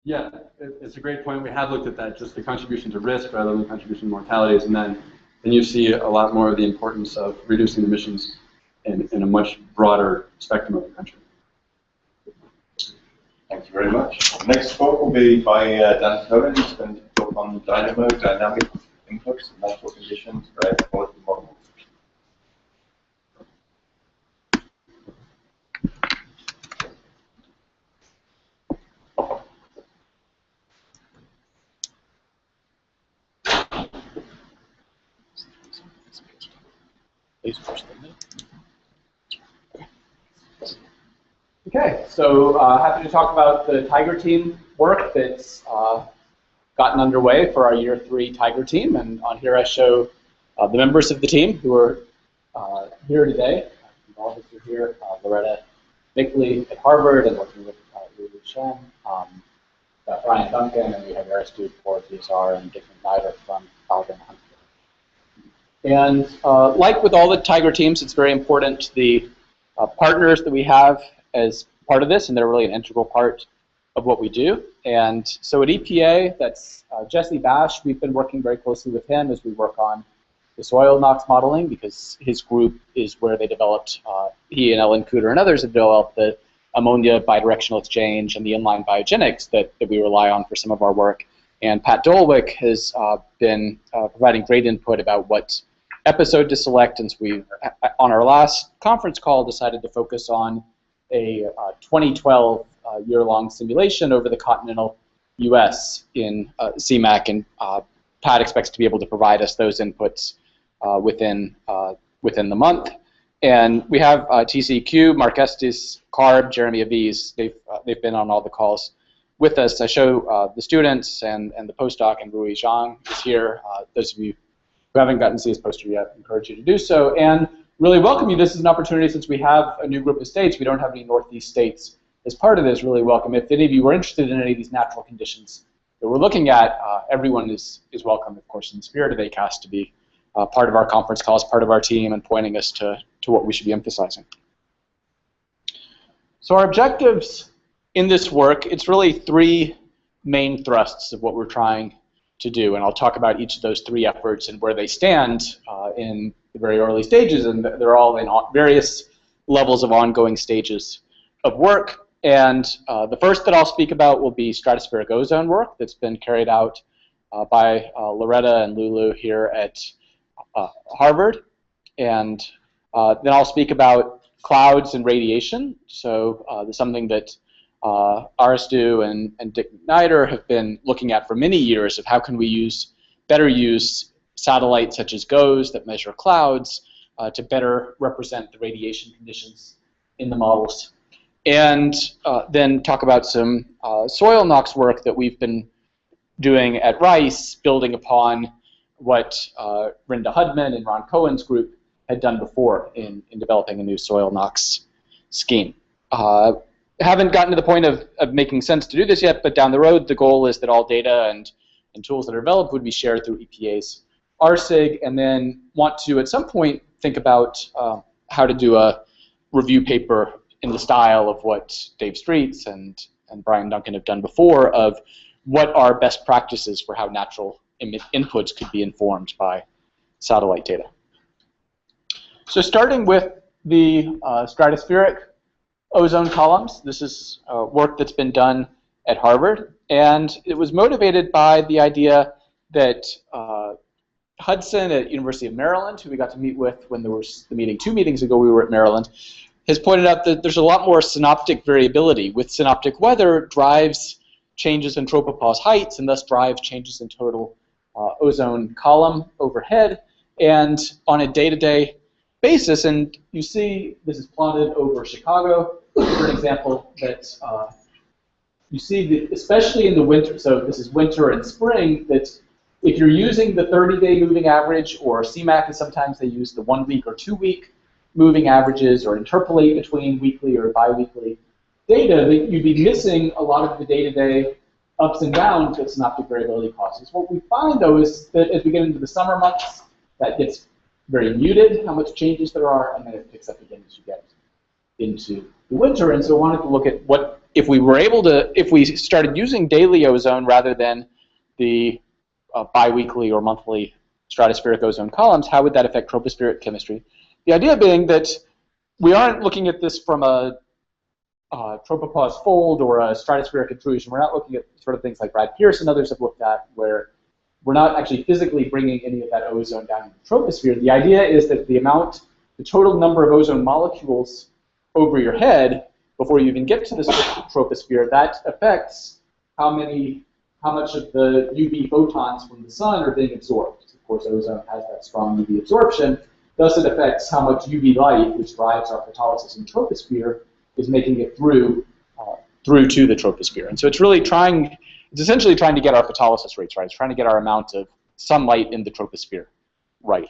Yeah, it's a great point. We have looked at that, just the contribution to risk rather than the contribution to mortalities, and then you see a lot more of the importance of reducing emissions in a much broader spectrum of the country. Thank you very much. The next talk will be by Dan Cohen, who's going to talk on dynamic inputs and natural conditions for air quality models. Okay, so happy to talk about the Tiger team work that's gotten underway for our year 3 Tiger team. And on here I show the members of the team who are here today. All of us are here. Loretta Bickley at Harvard and working with Lulu Shen, Brian Duncan, and we have Aristide Portier and Dick McNider from Alabama. And like with all the Tiger teams, it's very important the partners that we have as part of this, and they're really an integral part of what we do. And so at EPA, that's Jesse Bash. We've been working very closely with him as we work on the soil NOx modeling, because his group is where they developed, he and Ellen Cooter and others have developed the ammonia bidirectional exchange and the inline biogenics that we rely on for some of our work. And Pat Dolwick has been providing great input about what episode to select, and so we, on our last conference call, decided to focus on a 2012 year-long simulation over the continental U.S. in CMAQ, and Pat expects to be able to provide us those inputs within the month. And we have TCEQ, Mark Estes, CARB, Jeremy Aviz. They've been on all the calls with us. I show the students and the postdoc, and Rui Zhang is here. Those of you who haven't gotten to see his poster yet, I encourage you to do so. And really welcome you. This is an opportunity, since we have a new group of states, we don't have any Northeast states as part of this, really welcome. If any of you were interested in any of these natural conditions that we're looking at, everyone is welcome, of course, in the spirit of ACAST, to be part of our conference calls, part of our team, and pointing us to what we should be emphasizing. So our objectives in this work, it's really 3 main thrusts of what we're trying to do, and I'll talk about each of those 3 efforts and where they stand in the very early stages, and they're all in various levels of ongoing stages of work. And the first that I'll speak about will be stratospheric ozone work that's been carried out by Loretta and Lulu here at Harvard. And then I'll speak about clouds and radiation. So there's something that Aristu and Dick McNider have been looking at for many years, of how can we better use satellites such as GOES that measure clouds to better represent the radiation conditions in the models. And then talk about some soil NOx work that we've been doing at Rice, building upon what Rinda Hudman and Ron Cohen's group had done before in developing a new soil NOx scheme. Haven't gotten to the point of making sense to do this yet, but down the road, the goal is that all data and tools that are developed would be shared through EPA's RSIG, and then want to, at some point, think about how to do a review paper in the style of what Dave Streets and Brian Duncan have done before, of what are best practices for how natural inputs could be informed by satellite data. So starting with the stratospheric ozone columns, this is work that's been done at Harvard, and it was motivated by the idea that Hudson at University of Maryland, who we got to meet with when there was the meeting 2 meetings ago, we were at Maryland, has pointed out that there's a lot more synoptic variability with synoptic weather drives changes in tropopause heights, and thus drives changes in total ozone column overhead, and on a day-to-day basis. And you see this is plotted over Chicago, for an example, that you see that especially in the winter, so this is winter and spring, that if you're using the 30-day moving average, or CMAQ, and sometimes they use the 1-week or 2-week moving averages, or interpolate between weekly or biweekly data, that you'd be missing a lot of the day-to-day ups and downs that synoptic variability causes. What we find, though, is that as we get into the summer months, that gets very muted, how much changes there are, and then it picks up again as you get into the winter. And so I wanted to look at what, if we were able to, if we started using daily ozone rather than the biweekly or monthly stratospheric ozone columns, how would that affect tropospheric chemistry? The idea being that we aren't looking at this from a tropopause fold or a stratospheric intrusion. We're not looking at sort of things like Brad Pierce and others have looked at, where we're not actually physically bringing any of that ozone down into the troposphere. The idea is that the total number of ozone molecules over your head before you even get to the troposphere, that affects how much of the UV photons from the sun are being absorbed. Of course, ozone has that strong UV absorption. Thus, it affects how much UV light, which drives our photolysis in the troposphere, is making it through to the troposphere. And so it's essentially trying to get our photolysis rates right. It's trying to get our amount of sunlight in the troposphere right.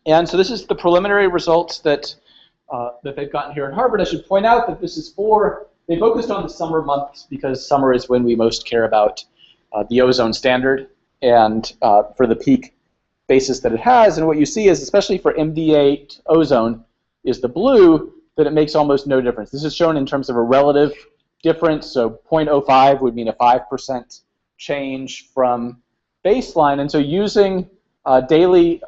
And so this is the preliminary results that they've gotten here at Harvard. I should point out that this is they focused on the summer months because summer is when we most care about the ozone standard and for the peak basis that it has. And what you see is, especially for MD8 ozone, is the blue, that it makes almost no difference. This is shown in terms of a relative difference, so 0.05 would mean a 5% change from baseline. And so using daily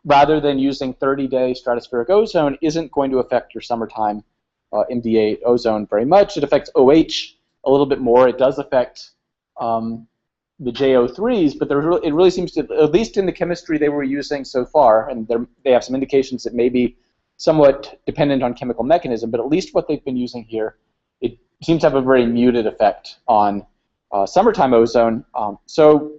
rather than using 30-day stratospheric ozone isn't going to affect your summertime MD8 ozone very much. It affects OH a little bit more. It does affect the JO3s, but it really seems to, at least in the chemistry they were using so far, and they have some indications that may be somewhat dependent on chemical mechanism, but at least what they've been using here, it seems to have a very muted effect on summertime ozone. So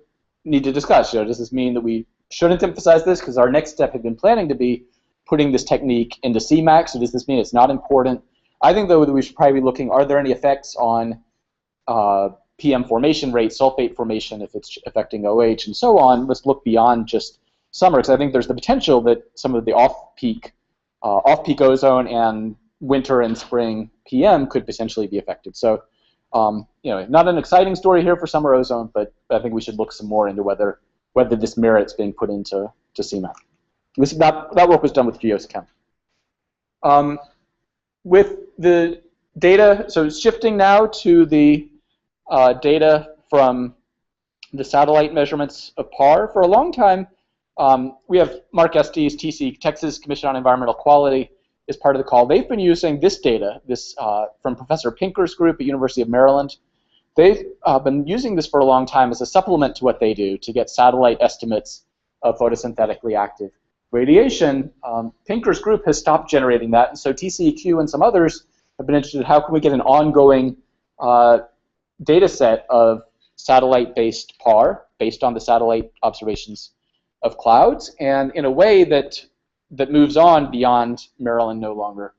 need to discuss, does this mean that we shouldn't emphasize this? Because our next step had been planning to be putting this technique into CMAQ, so does this mean it's not important? I think, though, that we should probably be looking, are there any effects on PM formation rate, sulfate formation, if it's affecting OH, and so on? Let's look beyond just summer, because I think there's the potential that some of the off-peak ozone and winter and spring PM could potentially be affected. So, not an exciting story here for summer ozone, but I think we should look some more into whether this merits being put into CMAQ. That work was done with GeoSchem. With the data, so shifting now to the data from the satellite measurements of PAR. For a long time, we have Mark Estes, TC, Texas Commission on Environmental Quality, is part of the call. They've been using this data, from Professor Pinker's group at University of Maryland. They've been using this for a long time as a supplement to what they do to get satellite estimates of photosynthetically active radiation. Pinker's group has stopped generating that, and so TCEQ and some others have been interested in how can we get an ongoing data set of satellite-based PAR based on the satellite observations of clouds, and in a way that moves on beyond Maryland no longer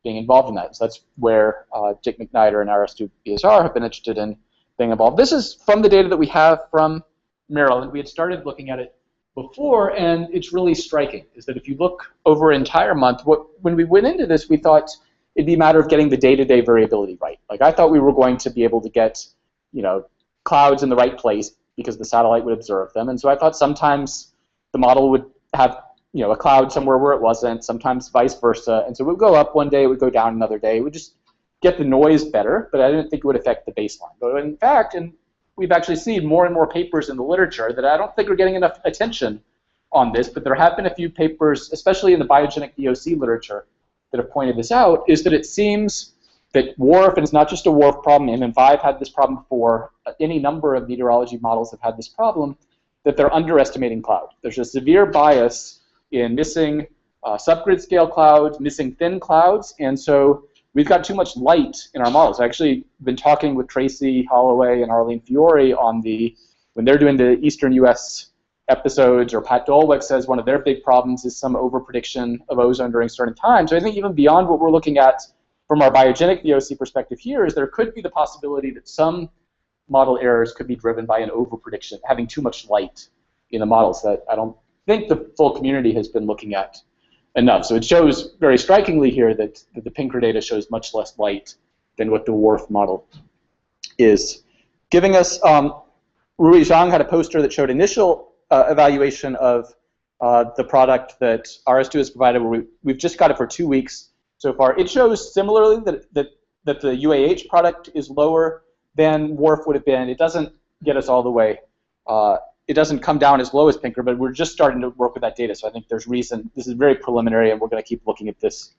being involved in that. So that's where Dick McNider and RS2 BSR have been interested in being involved. This is from the data that we have from Maryland. We had started looking at it before, and it's really striking, is that if you look over an entire month, when we went into this, we thought it'd be a matter of getting the day-to-day variability right. Like, I thought we were going to be able to get, clouds in the right place because the satellite would observe them, and so I thought sometimes the model would have, a cloud somewhere where it wasn't, sometimes vice versa, and so it would go up one day, it would go down another day. It would just get the noise better, but I didn't think it would affect the baseline. But in fact, and we've actually seen more and more papers in the literature that I don't think are getting enough attention on this, but there have been a few papers, especially in the biogenic VOC literature, that have pointed this out, is that it seems that WRF, and it's not just a WRF problem, MM5 had this problem before, any number of meteorology models have had this problem, that they're underestimating cloud. There's a severe bias in missing subgrid scale clouds, missing thin clouds, and so we've got too much light in our models. I've actually been talking with Tracy Holloway and Arlene Fiore on when they're doing the Eastern US episodes, or Pat Dolwick says one of their big problems is some overprediction of ozone during certain times. So I think even beyond what we're looking at from our biogenic VOC perspective here is there could be the possibility that some model errors could be driven by an overprediction, having too much light in the models that I don't think the full community has been looking at enough. So it shows very strikingly here that the Pinker data shows much less light than what the WRF model is giving us. Rui Zhang had a poster that showed initial evaluation of the product that RS2 has provided, where we've just got it for 2 weeks so far. It shows similarly that the UAH product is lower than WRF would have been. It doesn't get us all the way. It doesn't come down as low as Pinker, but we're just starting to work with that data, so I think there's reason. This is very preliminary, and we're going to keep looking at this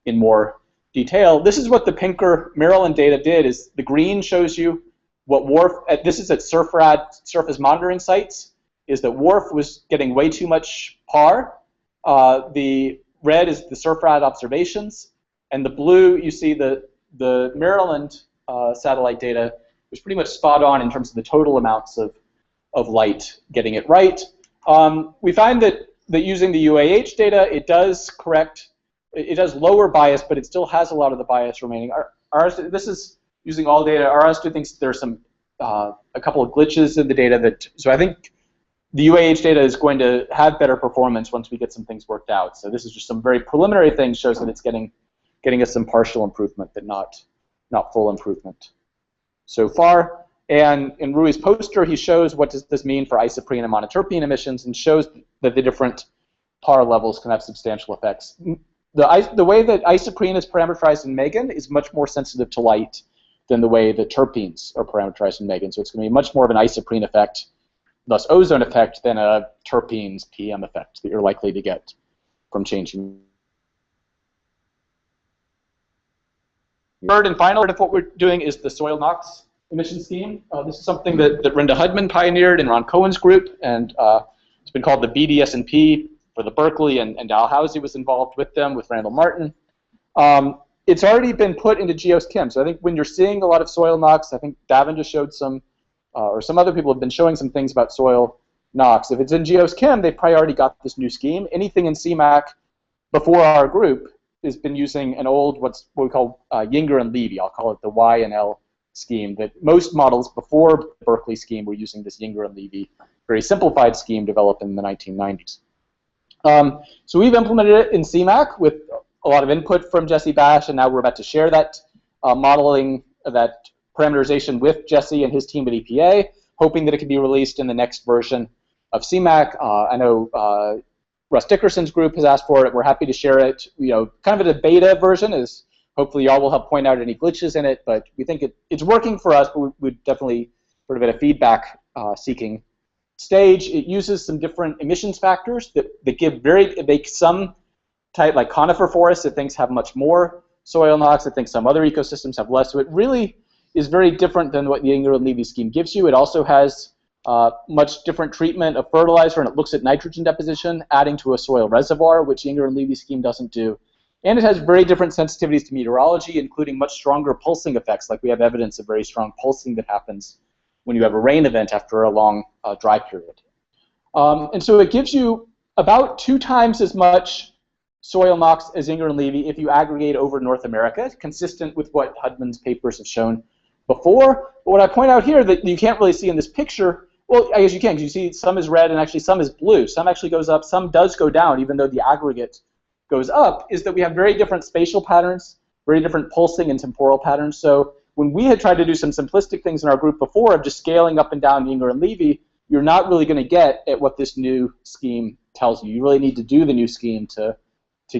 in more detail. This is what the Pinker Maryland data did. Is the green shows you what WRF, this is at SURFRAD surface monitoring sites, is that WRF was getting way too much PAR. The red is the SURFRAD observations, and the blue, you see the Maryland satellite data was pretty much spot on in terms of the total amounts of light getting it right. We find that using the UAH data, it does lower bias, but it still has a lot of the bias remaining. This is using all data. RS2 thinks there's a couple of glitches in the data so I think the UAH data is going to have better performance once we get some things worked out. So this is just some very preliminary things, shows that it's getting us some partial improvement, but not full improvement so far. And in Rui's poster, he shows what does this mean for isoprene and monoterpene emissions, and shows that the different PAR levels can have substantial effects. The way that isoprene is parameterized in Megan is much more sensitive to light than the way the terpenes are parameterized in Megan. So it's going to be much more of an isoprene effect, thus ozone effect, than a terpenes PM effect that you're likely to get from changing. Third and final part of what we're doing is the soil NOx emission scheme. This is something that Rhinda Hudman pioneered in Ron Cohen's group, and it's been called the BDS&P for the Berkeley, and Dalhousie was involved with them, with Randall Martin. It's already been put into GeoChem, so I think when you're seeing a lot of soil NOx, I think Davin just showed some, or some other people have been showing some things about soil NOx. If it's in GeoChem, they've probably already got this new scheme. Anything in CMAQ before our group has been using an old, what we call Yinger and Levy. I'll call it the Y and L scheme. That most models before the Berkeley scheme were using this Yinger and Levy, very simplified scheme developed in the 1990s. So we've implemented it in CMAQ with a lot of input from Jesse Bash, and now we're about to share that modeling, that parameterization with Jesse and his team at EPA, hoping that it can be released in the next version of CMAQ. I know Russ Dickerson's group has asked for it. We're happy to share it. Kind of a beta version is hopefully y'all will help point out any glitches in it, but we think it's working for us, but we're definitely sort of at a feedback seeking stage. It uses some different emissions factors that make some type, like conifer forests, that things have much more soil NOx. I think some other ecosystems have less. So it really is very different than what the Yinger and Levy scheme gives you. It also has much different treatment of fertilizer, and it looks at nitrogen deposition, adding to a soil reservoir, which Yinger and Levy scheme doesn't do. And it has very different sensitivities to meteorology, including much stronger pulsing effects, like we have evidence of very strong pulsing that happens when you have a rain event after a long dry period. And so it gives you about 2 times as much soil NOx as Yinger and Levy if you aggregate over North America, consistent with what Hudman's papers have shown before. But what I point out here that you can't really see in this picture, well, I guess you can, because you see some is red and actually some is blue. Some actually goes up, some does go down, even though the aggregate goes up, is that we have very different spatial patterns, very different pulsing and temporal patterns. So when we had tried to do some simplistic things in our group before of just scaling up and down Yinger and Levy, you're not really going to get at what this new scheme tells you. You really need to do the new scheme to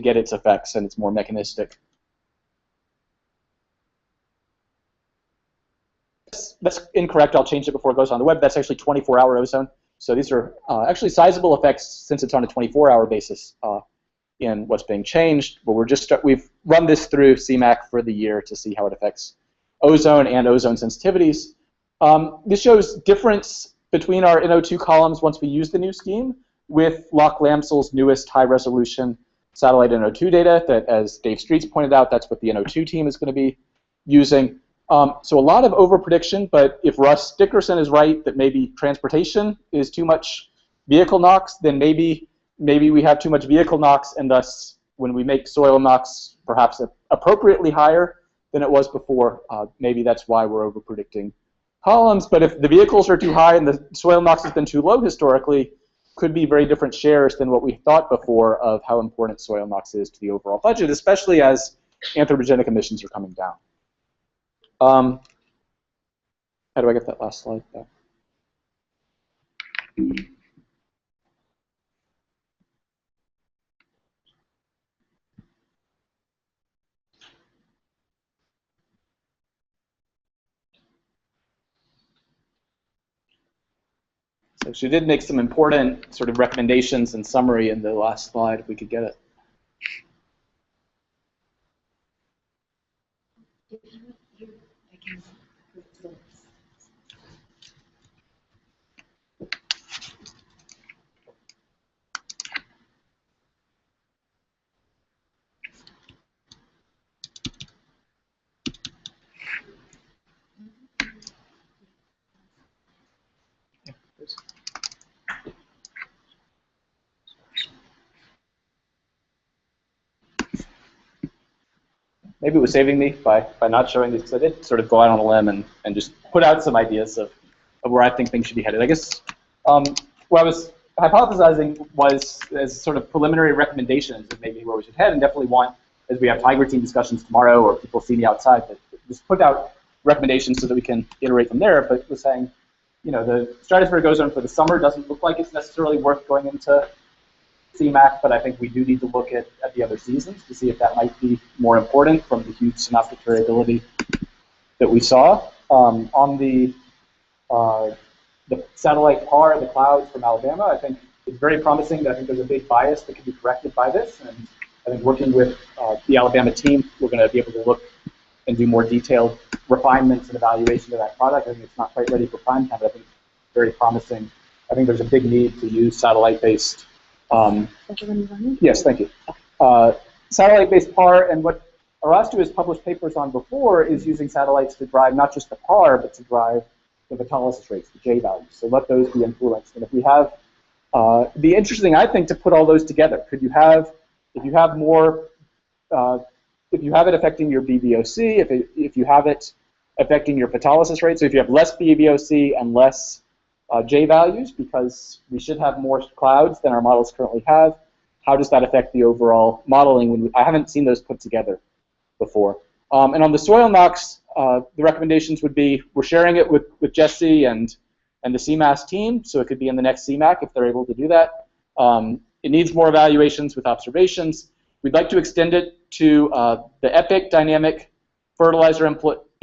get its effects, and it's more mechanistic. That's incorrect. I'll change it before it goes on the web. That's actually 24-hour ozone. So these are actually sizable effects since it's on a 24-hour basis in what's being changed. But we've run this through CMAQ for the year to see how it affects ozone and ozone sensitivities. This shows difference between our NO2 columns once we use the new scheme with Locke Lamsel's newest high-resolution satellite NO2 data that, as Dave Streets pointed out, that's what the NO2 team is going to be using. So a lot of overprediction, but if Russ Dickerson is right that maybe transportation is too much vehicle NOx, then maybe we have too much vehicle NOx, and thus when we make soil NOx perhaps appropriately higher than it was before, maybe that's why we're overpredicting columns. But if the vehicles are too high and the soil NOx has been too low historically, could be very different shares than what we thought before of how important soil NOx is to the overall budget, especially as anthropogenic emissions are coming down. How do I get that last slide back? So she did make some important sort of recommendations and summary in the last slide, if we could get it. Maybe it was saving me by not showing these, because I did sort of go out on a limb and just put out some ideas of where I think things should be headed. I guess what I was hypothesizing was as sort of preliminary recommendations of maybe where we should head, and definitely want, as we have Tiger Team discussions tomorrow or people see me outside, that just put out recommendations so that we can iterate from there. But was saying, you know, the stratospheric ozone for the summer doesn't look like it's necessarily worth going into CMAQ, but I think we do need to look at the other seasons to see if that might be more important from the huge synoptic variability that we saw. On the satellite PAR, the clouds from Alabama, I think it's very promising. I think there's a big bias that can be corrected by this, and I think working with the Alabama team, we're going to be able to look and do more detailed refinements and evaluation of that product. I think it's not quite ready for prime time, but I think it's very promising. I think there's a big need to use satellite-based yes, thank you. Satellite-based PAR, and what Arastu has published papers on before is using satellites to drive not just the PAR, but to drive the photolysis rates, the J values. So let those be influenced. And if we have, it'd be interesting, I think, to put all those together. Could you have, if you have more, if you have it affecting your BVOC, if you have it affecting your photolysis rate, so if you have less BVOC and less J values, because we should have more clouds than our models currently have, how does that affect the overall modeling? I haven't seen those put together before. And on the soil NOx, the recommendations would be we're sharing it with Jesse and the CMAS team, so it could be in the next CMAQ if they're able to do that. It needs more evaluations with observations. We'd like to extend it to the EPIC dynamic fertilizer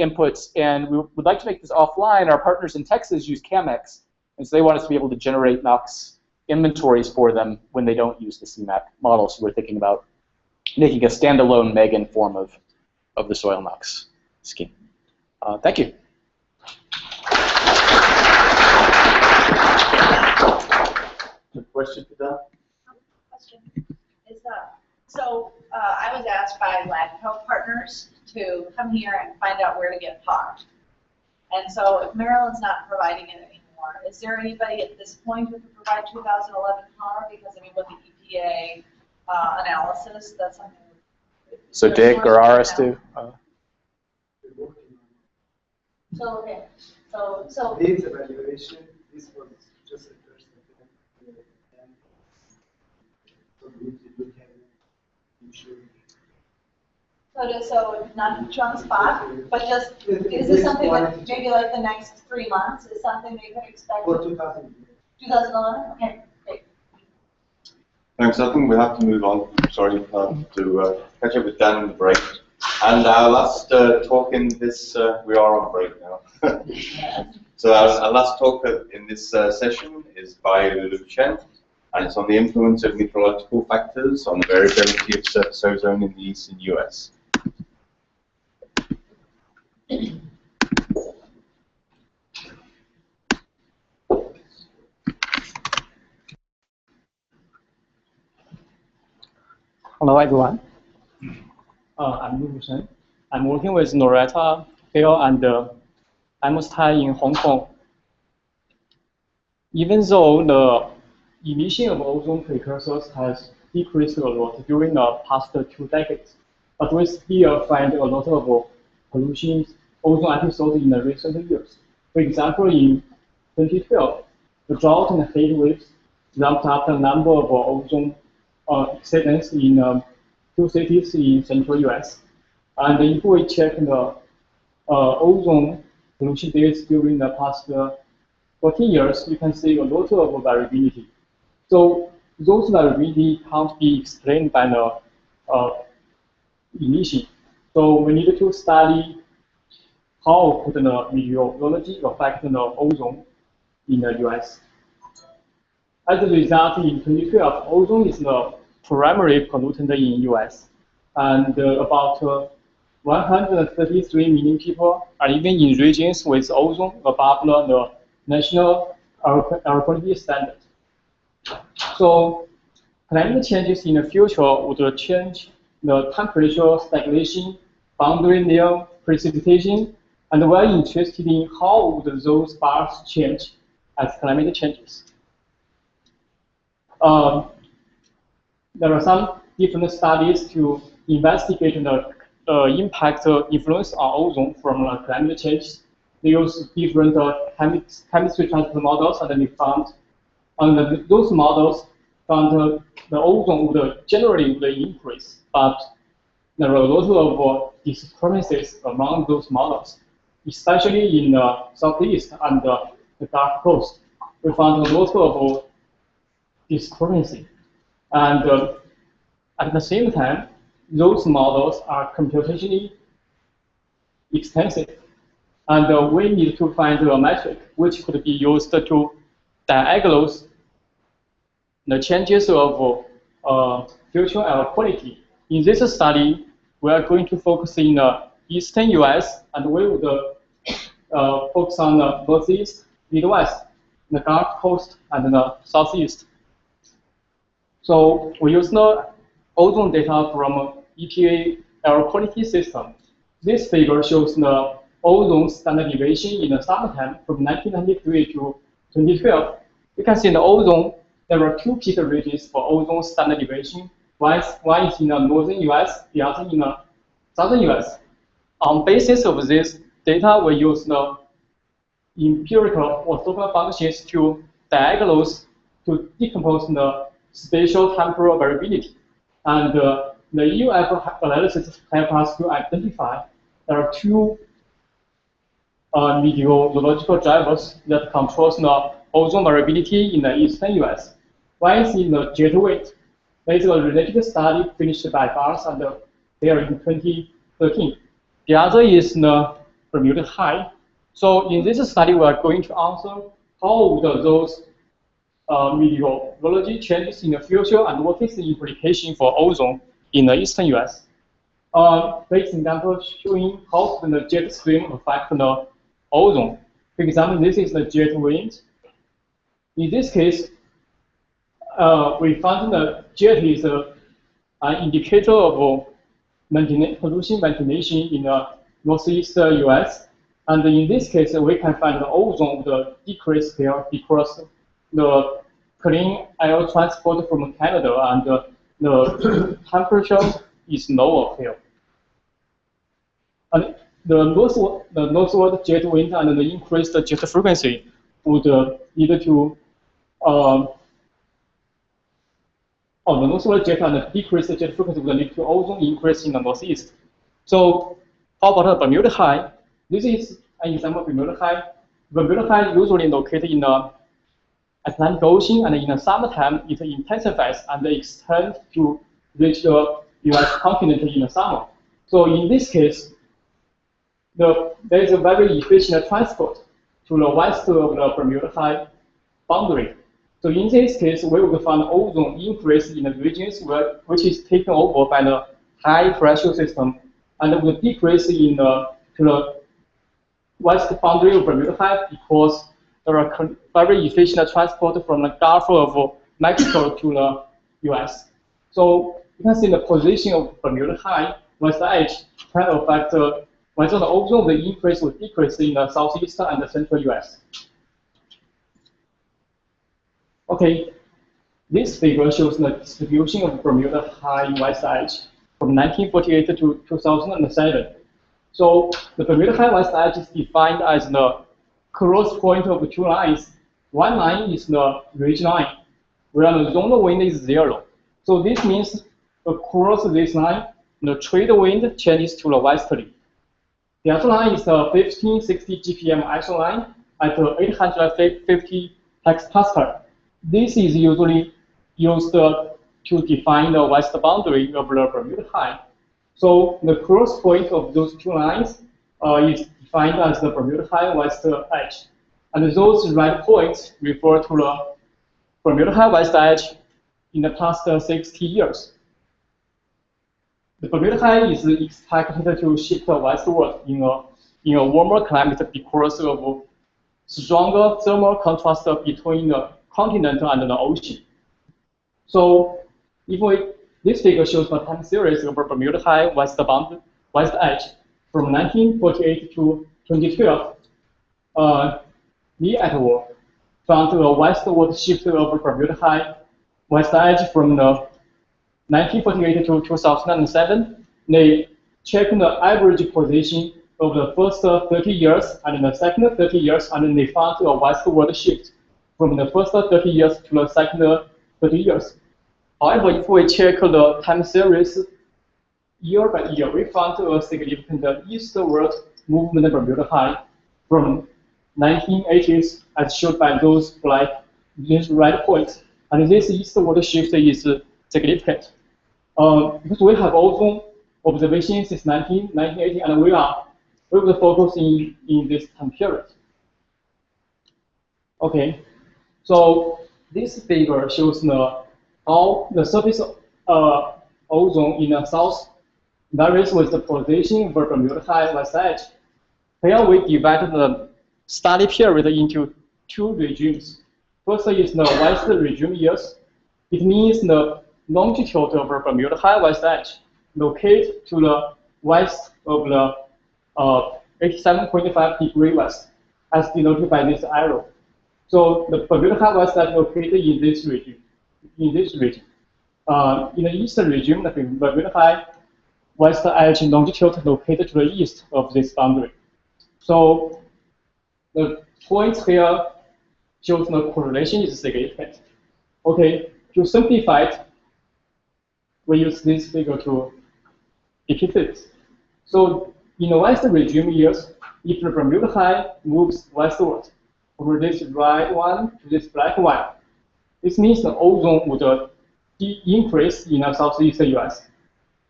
inputs, and we would like to make this offline. Our partners in Texas use CAMEX, and so they want us to be able to generate NOx inventories for them when they don't use the CMAQ model. So we're thinking about making a standalone Megan form of the soil NOx scheme. Thank you. Question to that? Question is so I was asked by LabCo partners to come here and find out where to get PAR. And so if Maryland's not providing it anymore, is there anybody at this point who could provide 2011 PAR? Because I mean, with the EPA analysis, that's something. So Dick or Arastu? So okay, so needs evaluation. This was just a first attempt, and so we need to look at it, ensure. So not put you on the spot, but just is this something that maybe like the next 3 months is something they could expect? For 2011. 2011. Okay, great. Thanks. I think we have to move on. Sorry, to catch up with Dan in the break. And our last talk in this, we are on break now. So our last talk in this session is by Lulu Chen, and it's on the influence of meteorological factors on the variability of surface ozone in the eastern US. Hello, everyone. I'm Lulu Chen. I'm working with Noretta, Phil, and Amos Tai in Hong Kong. Even though the emission of ozone precursors has decreased a lot during the past 2 decades, but we still find a lot of pollution ozone episodes in the recent years. For example, in 2012, the drought and heat waves ramped up the number of ozone accidents in 2 cities in central US. And if we check the ozone pollution days during the past 14 years, you can see a lot of variability. So those variability can't be explained by the emission. So we need to study how could the meteorology affect the ozone in the US. As a result, in 2012, ozone is the primary pollutant in US, and about 133 million people are living in regions with ozone above the national air quality standard. So climate changes in the future would change the temperature, stagnation, boundary layer, precipitation, and we're interested in how would those bars change as climate changes. There are some different studies to investigate the impact influence on ozone from climate change. They use different chemistry transfer models, and they found, and those models found the ozone would generally increase, but there are a lot of discrepancies among those models, especially in the southeast and the Gulf Coast. We found a lot of discrepancy, and at the same time, those models are computationally expensive, and we need to find a metric which could be used to diagnose the changes of future air quality. In this study, we are going to focus in the eastern US, and we would focus on the northeast, Midwest, the Gulf Coast, and the southeast. So we use the ozone data from EPA air quality system. This figure shows the ozone standard deviation in the summertime from 1993 to 2012. You can see in the ozone, there are two peak regions for ozone standard deviation. One is in the northern US, the other in the southern US. On basis of this data, we use the empirical orthogonal functions to diagnose, to decompose the spatial temporal variability. And the EUF analysis helps us to identify there are two meteorological drivers that controls the ozone variability in the eastern US. One is in the jet wind. There is a related study finished by Bars and there in 2013. The other is the Bermuda High. So in this study, we are going to answer how would those meteorology changes in the future and what is the implication for ozone in the eastern US. For example, showing how the jet stream affect the ozone. For example, this is the jet wind. In this case, we found the jet is an indicator of pollution ventilation in the northeast US. And in this case, we can find the ozone would decrease here because the clean air transport from Canada and the temperature is lower here. And the northward jet wind and the increased jet frequency would lead to the northward jet and the decreased jet frequency would lead to ozone increase in the northeast. So how about the Bermuda High? This is an example of Bermuda High. Bermuda High usually located in the Atlantic Ocean, and in the summertime it intensifies and extends to reach the US continent in the summer. So in this case, there is a very efficient transport to the west of the Bermuda High boundary. So in this case, we will find ozone increase in the regions which is taken over by the high pressure system, and will decrease in to the west boundary of Bermuda High because there are very efficient transport from the Gulf of Mexico to the US. So you can see the position of Bermuda High, west edge, can affect whether the ozone will increase or decrease in the southeast and the central US. Okay, this figure shows the distribution of Bermuda High west edge from 1948 to 2007. So the Bermuda High west edge is defined as the cross point of two lines. One line is the ridge line, where the zone wind is 0. So this means across this line, the trade wind changes to the westerly. The other line is the 1560 GPM ISO line at 850 hectopascal. This is usually used to define the west boundary of the Bermuda High. So the cross point of those two lines is defined as the Bermuda High west edge. And those red points refer to the Bermuda High West Edge in the past 60 years. The Bermuda High is expected to shift westward in a warmer climate because of stronger thermal contrast between the continent and the ocean. So this figure shows the time series of Bermuda High West Edge from 1948 to 2012. Lee et al. Found a westward shift of Bermuda High West Edge from the 1948 to 2007. They checked the average position of the first 30 years and the second 30 years, and they found a westward shift from the first 30 years to the second 30 years. However, if we check the time series year by year, we found a significant eastward movement of Bermuda High from 1980s, as shown by those these red points. And this eastward shift is significant. Because we have ozone observation since 1980, and we will focus in this time period. Okay, so this figure shows how the surface ozone in the south varies with the position of Bermuda High West Edge. Here we divided the study period into two regimes. First is the west regime years. It means the longitude of Bermuda High West Edge located to the west of the 87.5 degree west, as denoted by this arrow. So the Bermuda High West Edge located in this region. In the eastern region, the Bermuda High West Edge longitude located to the east of this boundary. So the points here shows the correlation is significant. Okay, to simplify it, we use this figure to depict it. So in the west regime years, if the Bermuda High moves westward from this red one to this black one, this means the ozone would increase in the southeast US.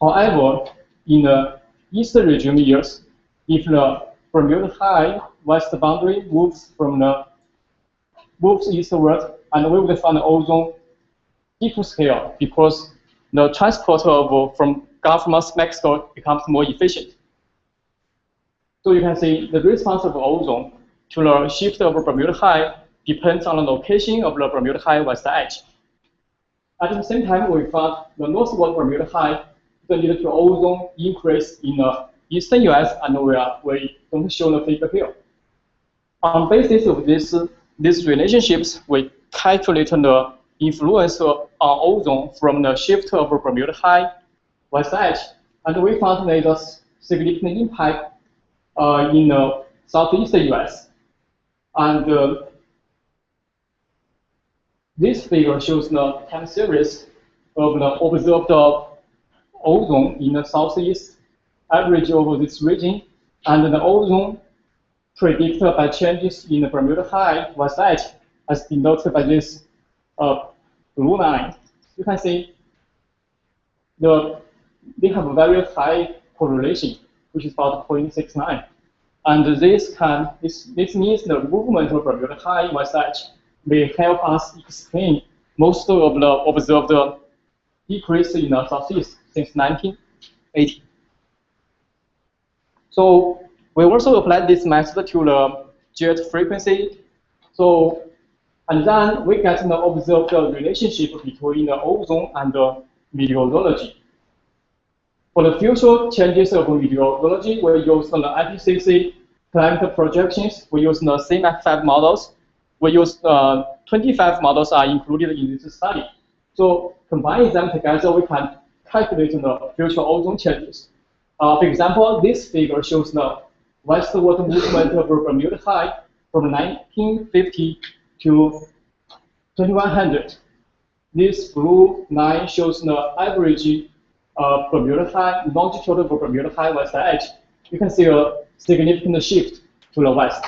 However, in the eastern regime years, if the Bermuda High west boundary moves eastward, and we would find the ozone decrease here because the transport from Gulf of Mexico becomes more efficient. So you can see the response of ozone to the shift of Bermuda High depends on the location of the Bermuda High West Edge. At the same time, we found the northward Bermuda High lead to ozone increase in the eastern US, and we don't show the figure here. On basis of these relationships, we calculate the influence on ozone from the shift of Bermuda High West Edge, and we found there is a significant impact in the southeastern US. And this figure shows the time series of the observed ozone in the southeast average over this region, and the ozone predicted by changes in the Bermuda High West Edge, as denoted by this blue line. You can see they have a very high correlation, which is about 0.69. And this means the movement of Bermuda High West Edge may help us explain most of the observed decrease in the southeast since 1980. So we also applied this method to the jet frequency. So, and then we get to observe the relationship between the ozone and the meteorology. For the future changes of meteorology, we use the IPCC climate projections. We use the CMAP5 models. We use 25 models are included in this study. So combining them together, we can calculate the future ozone changes. For example, this figure shows the westward movement of Bermuda High from 1950 to 2100. This blue line shows the average Bermuda High longitude of Bermuda High West Edge. You can see a significant shift to the west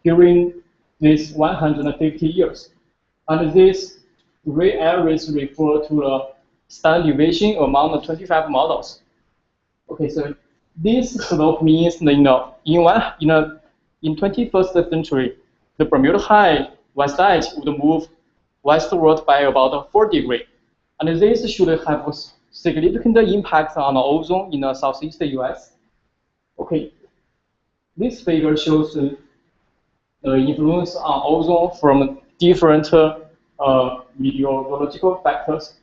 during these 150 years. And these gray areas refer to the standard deviation among the 25 models. Okay, so this slope means in 21st century, the Bermuda High West Edge would move westward by about 4 degrees. And this should have a significant impact on the ozone in the southeast US. Okay, this figure shows the influence on ozone from different meteorological factors.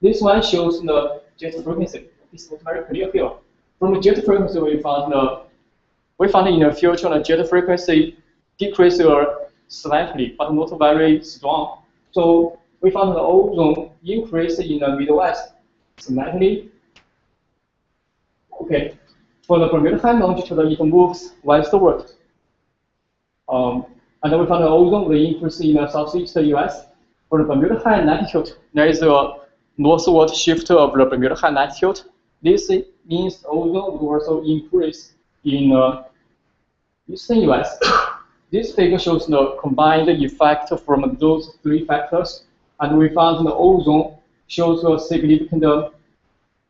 This one shows the jet frequency. This is very clear here. From the jet frequency, we found in the future the jet frequency decreased slightly, but not very strong. So we found the ozone increase in the Midwest slightly. Okay, for the Bermuda High longitude, it moves westward. And we found the ozone will increase in the southeast US. For the Bermuda High latitude, there is a northward shift of the Bermuda High latitude. This means ozone will also increase in eastern US. This figure shows the combined effect from those three factors, and we found the ozone shows a significant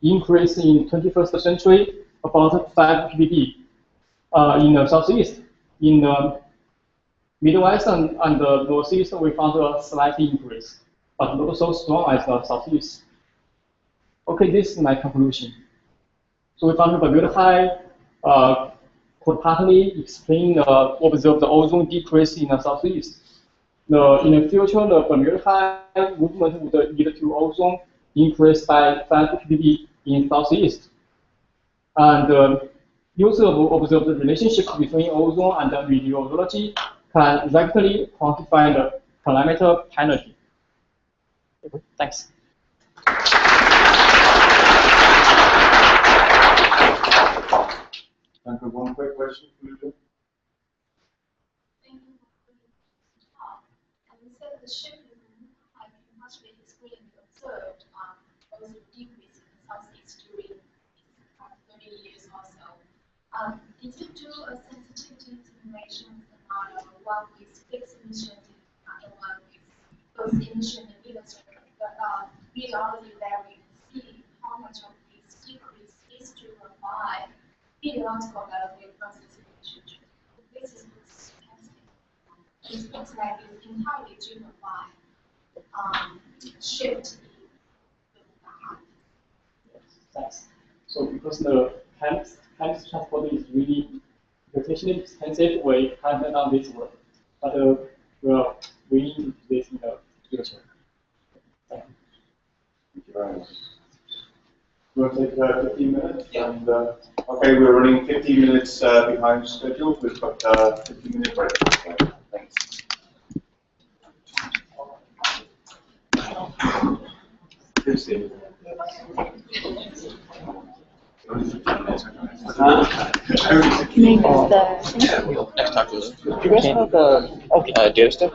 increase in 21st century, about 5 ppb in the southeast. In the Midwest and the Northeast, we found a slight increase, but not so strong as the Southeast. Okay, this is my conclusion. So we found the Bermuda High could partly explain the observed ozone decrease in the Southeast. In the future, the Bermuda High movement would lead to ozone increase by 5 ppb in Southeast. And users who observe the relationship between ozone and meteorology can exactly quantify the climate penalty. Thanks. Time for one quick question, Julia. Thank you for the talk. And you said the shift in must be explained observed also decrease in Southeast during 30 years or so. Did you do a sensitivity simulation scenario, one with fixed emission and one with both emission and illustrated the meteorology there we can see how much of this decrease is driven by meteorological value versus emission? This is it looks like it's entirely driven by shift in the height. Thanks. So because the time transport is really computationally expensive, we haven't done this work. But we need to do this in the future. Thank you. Thank you very much. You want to take 15 minutes? Yeah. And, okay, we're running 15 minutes behind schedule. We've got a 15-minute break. Thanks. Next talk to us. Do you guys have data stuff?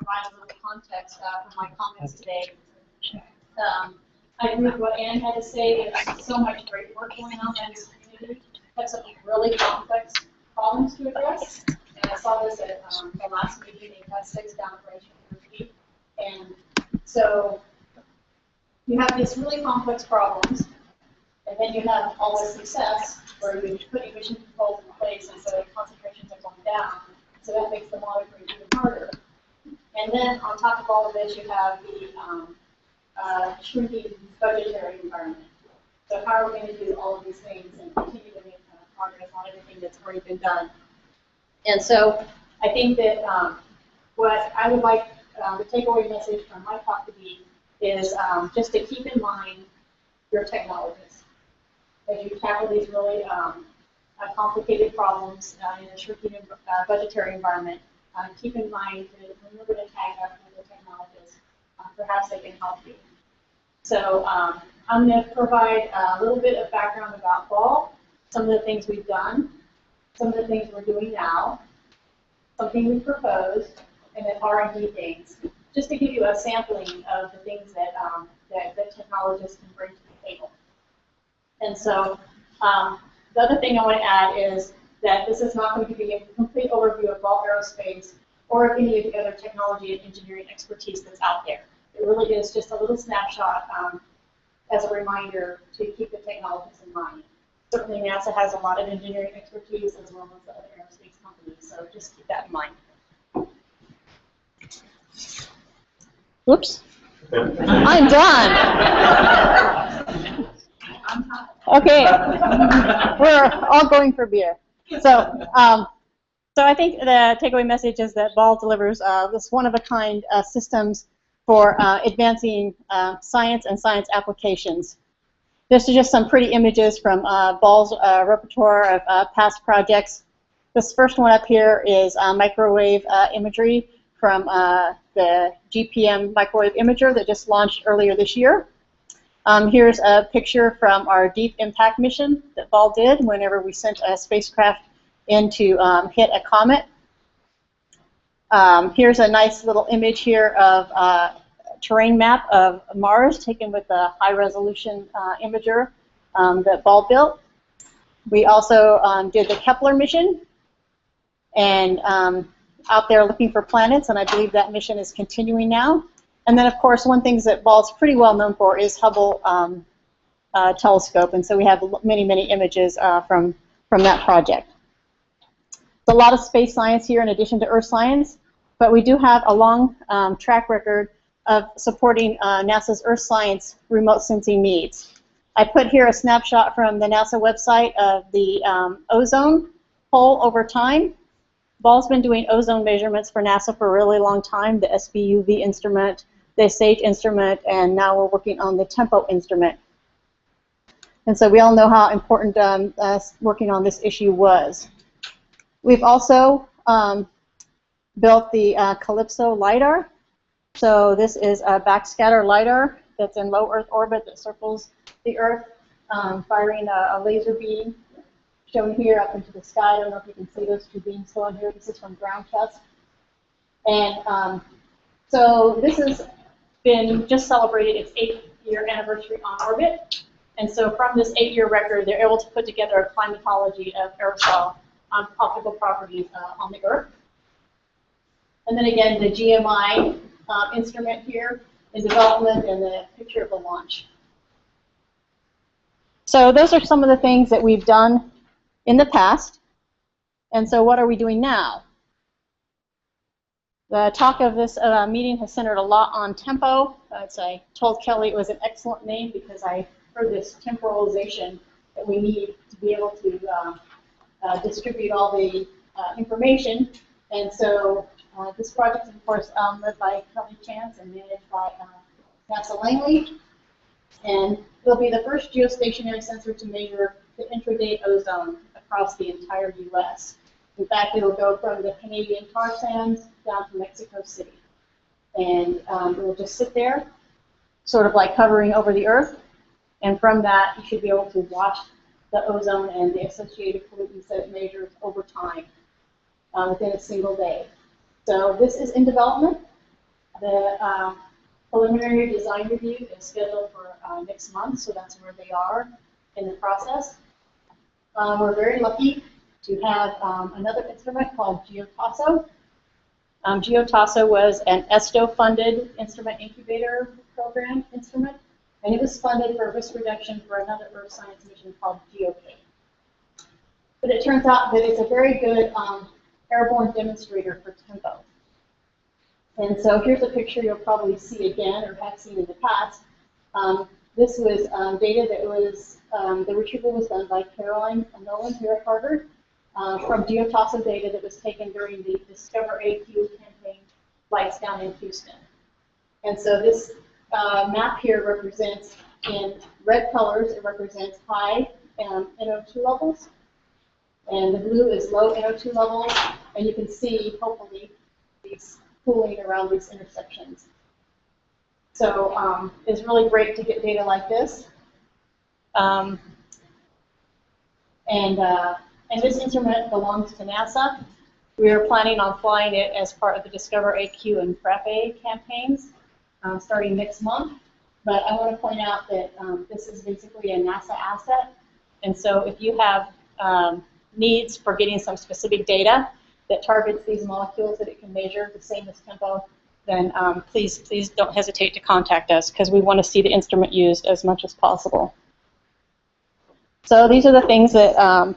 provide a little context for my comments today. I agree with what Ann had to say. There's so much great work going on in this community. Have some really complex problems to address. And I saw this at the last meeting. They had 6 down operation energy. And so you have these really complex problems, and then you have all this success where you put emission controls in place, and so concentrations are going down. So that makes the monitoring even harder. And then on top of all of this, you have the shrinking budgetary environment. So how are we going to do all of these things and continue to make progress on everything that's already been done? And so I think that what I would like the takeaway message from my talk to be is just to keep in mind your technologists as you tackle these really complicated problems in a shrinking budgetary environment. Keep in mind to remember to tag up with the technologists. Perhaps they can help you. So I'm going to provide a little bit of background about Ball, some of the things we've done, some of the things we're doing now, something we proposed, and then R&D things, just to give you a sampling of the things that that technologists can bring to the table. And so the other thing I want to add is that this is not going to be a complete overview of Ball Aerospace or of any of the other technology and engineering expertise that's out there. It really is just a little snapshot as a reminder to keep the technologists in mind. Certainly NASA has a lot of engineering expertise as well as the other aerospace companies, so just keep that in mind. Oops. I'm done. Okay. We're all going for beer. So, so I think the takeaway message is that Ball delivers this one-of-a-kind systems for advancing science and science applications. This is just some pretty images from Ball's repertoire of past projects. This first one up here is microwave imagery from the GPM microwave imager that just launched earlier this year. Here's a picture from our Deep Impact mission that Ball did whenever we sent a spacecraft in to hit a comet. Here's a nice little image here of terrain map of Mars taken with a high-resolution imager that Ball built. We also did the Kepler mission, and out there looking for planets, and I believe that mission is continuing now. And then, of course, one thing that Ball's pretty well known for is Hubble telescope, and so we have many, many images from that project. There's a lot of space science here in addition to Earth science, but we do have a long track record of supporting NASA's Earth science remote sensing needs. I put here a snapshot from the NASA website of the ozone hole over time. Ball's been doing ozone measurements for NASA for a really long time, the SBUV instrument, the SAGE instrument, and now we're working on the TEMPO instrument. And so we all know how important working on this issue was. We've also built the Calypso LiDAR. So this is a backscatter LiDAR that's in low Earth orbit that circles the Earth, firing a laser beam shown here up into the sky. I don't know if you can see those two beams going here. This is from ground test. And so this has been just celebrated its 8th-year anniversary on orbit. And so from this 8-year record, they're able to put together a climatology of aerosol optical properties on the Earth. And then again, the GMI instrument here in development and the picture of the launch. So those are some of the things that we've done in the past. And so what are we doing now? The talk of this meeting has centered a lot on TEMPO. I told Kelly it was an excellent name because I heard this temporalization that we need to be able to distribute all the information. And so this project is, of course, led by Kelly Chance and managed by NASA Langley. And it'll be the first geostationary sensor to measure the intraday ozone across the entire U.S. In fact, it'll go from the Canadian tar sands down to Mexico City. And it will just sit there, sort of like hovering over the Earth. And from that, you should be able to watch the ozone and the associated pollutants that it measures over time within a single day. So this is in development, The preliminary design review is scheduled for next month, so that's where they are in the process. We're very lucky to have another instrument called GeoTasso. GeoTasso was an ESTO-funded instrument incubator program instrument, and it was funded for risk reduction for another Earth science mission called GeoCade. But it turns out that it's a very good airborne demonstrator for tempo. And so here's a picture you'll probably see again or have seen in the past. This was data that was, the retrieval was done by Caroline Nolan here at Harvard from GeoTasso data that was taken during the Discover AQ campaign flights down in Houston. And so this map here represents, in red colors, it represents high NO2 levels. And the blue is low NO2 levels. And you can see, hopefully, these pooling around these intersections. So it's really great to get data like this. And this instrument belongs to NASA. We are planning on flying it as part of the Discover AQ and PrEP campaigns starting next month. But I want to point out that this is basically a NASA asset. And so if you have needs for getting some specific data that targets these molecules that it can measure, the same as tempo, then please don't hesitate to contact us, because we want to see the instrument used as much as possible. So these are the things that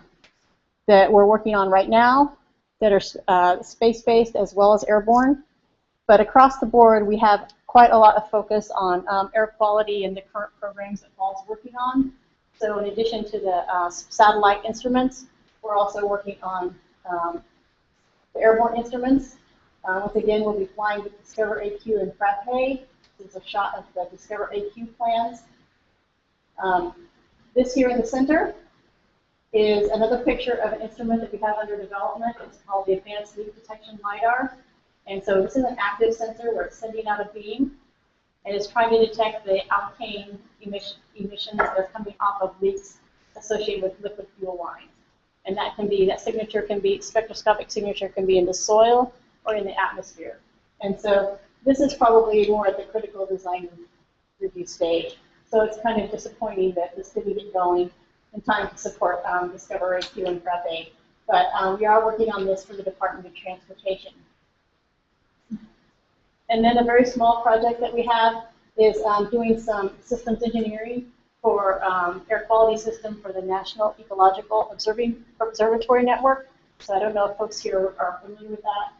that we're working on right now that are space-based as well as airborne. But across the board, we have quite a lot of focus on air quality in the current programs that Paul's working on. So in addition to the satellite instruments, we're also working on the airborne instruments. Once again, we'll be flying with Discover AQ and PrEP. This is a shot of the Discover AQ plans. This here in the center is another picture of an instrument that we have under development. It's called the Advanced Leak Detection LiDAR. And so this is an active sensor where it's sending out a beam, and it's trying to detect the alkane emissions that are coming off of leaks associated with liquid fuel lines. And that can be, that signature can be, spectroscopic signature can be in the soil or in the atmosphere. And so this is probably more at the critical design review stage. So it's kind of disappointing that this didn't get going in time to support Discover AQ and PrEP. But we are working on this for the Department of Transportation. And then a very small project that we have is doing some systems engineering for air quality system for the National Ecological Observatory Network. So I don't know if folks here are familiar with that.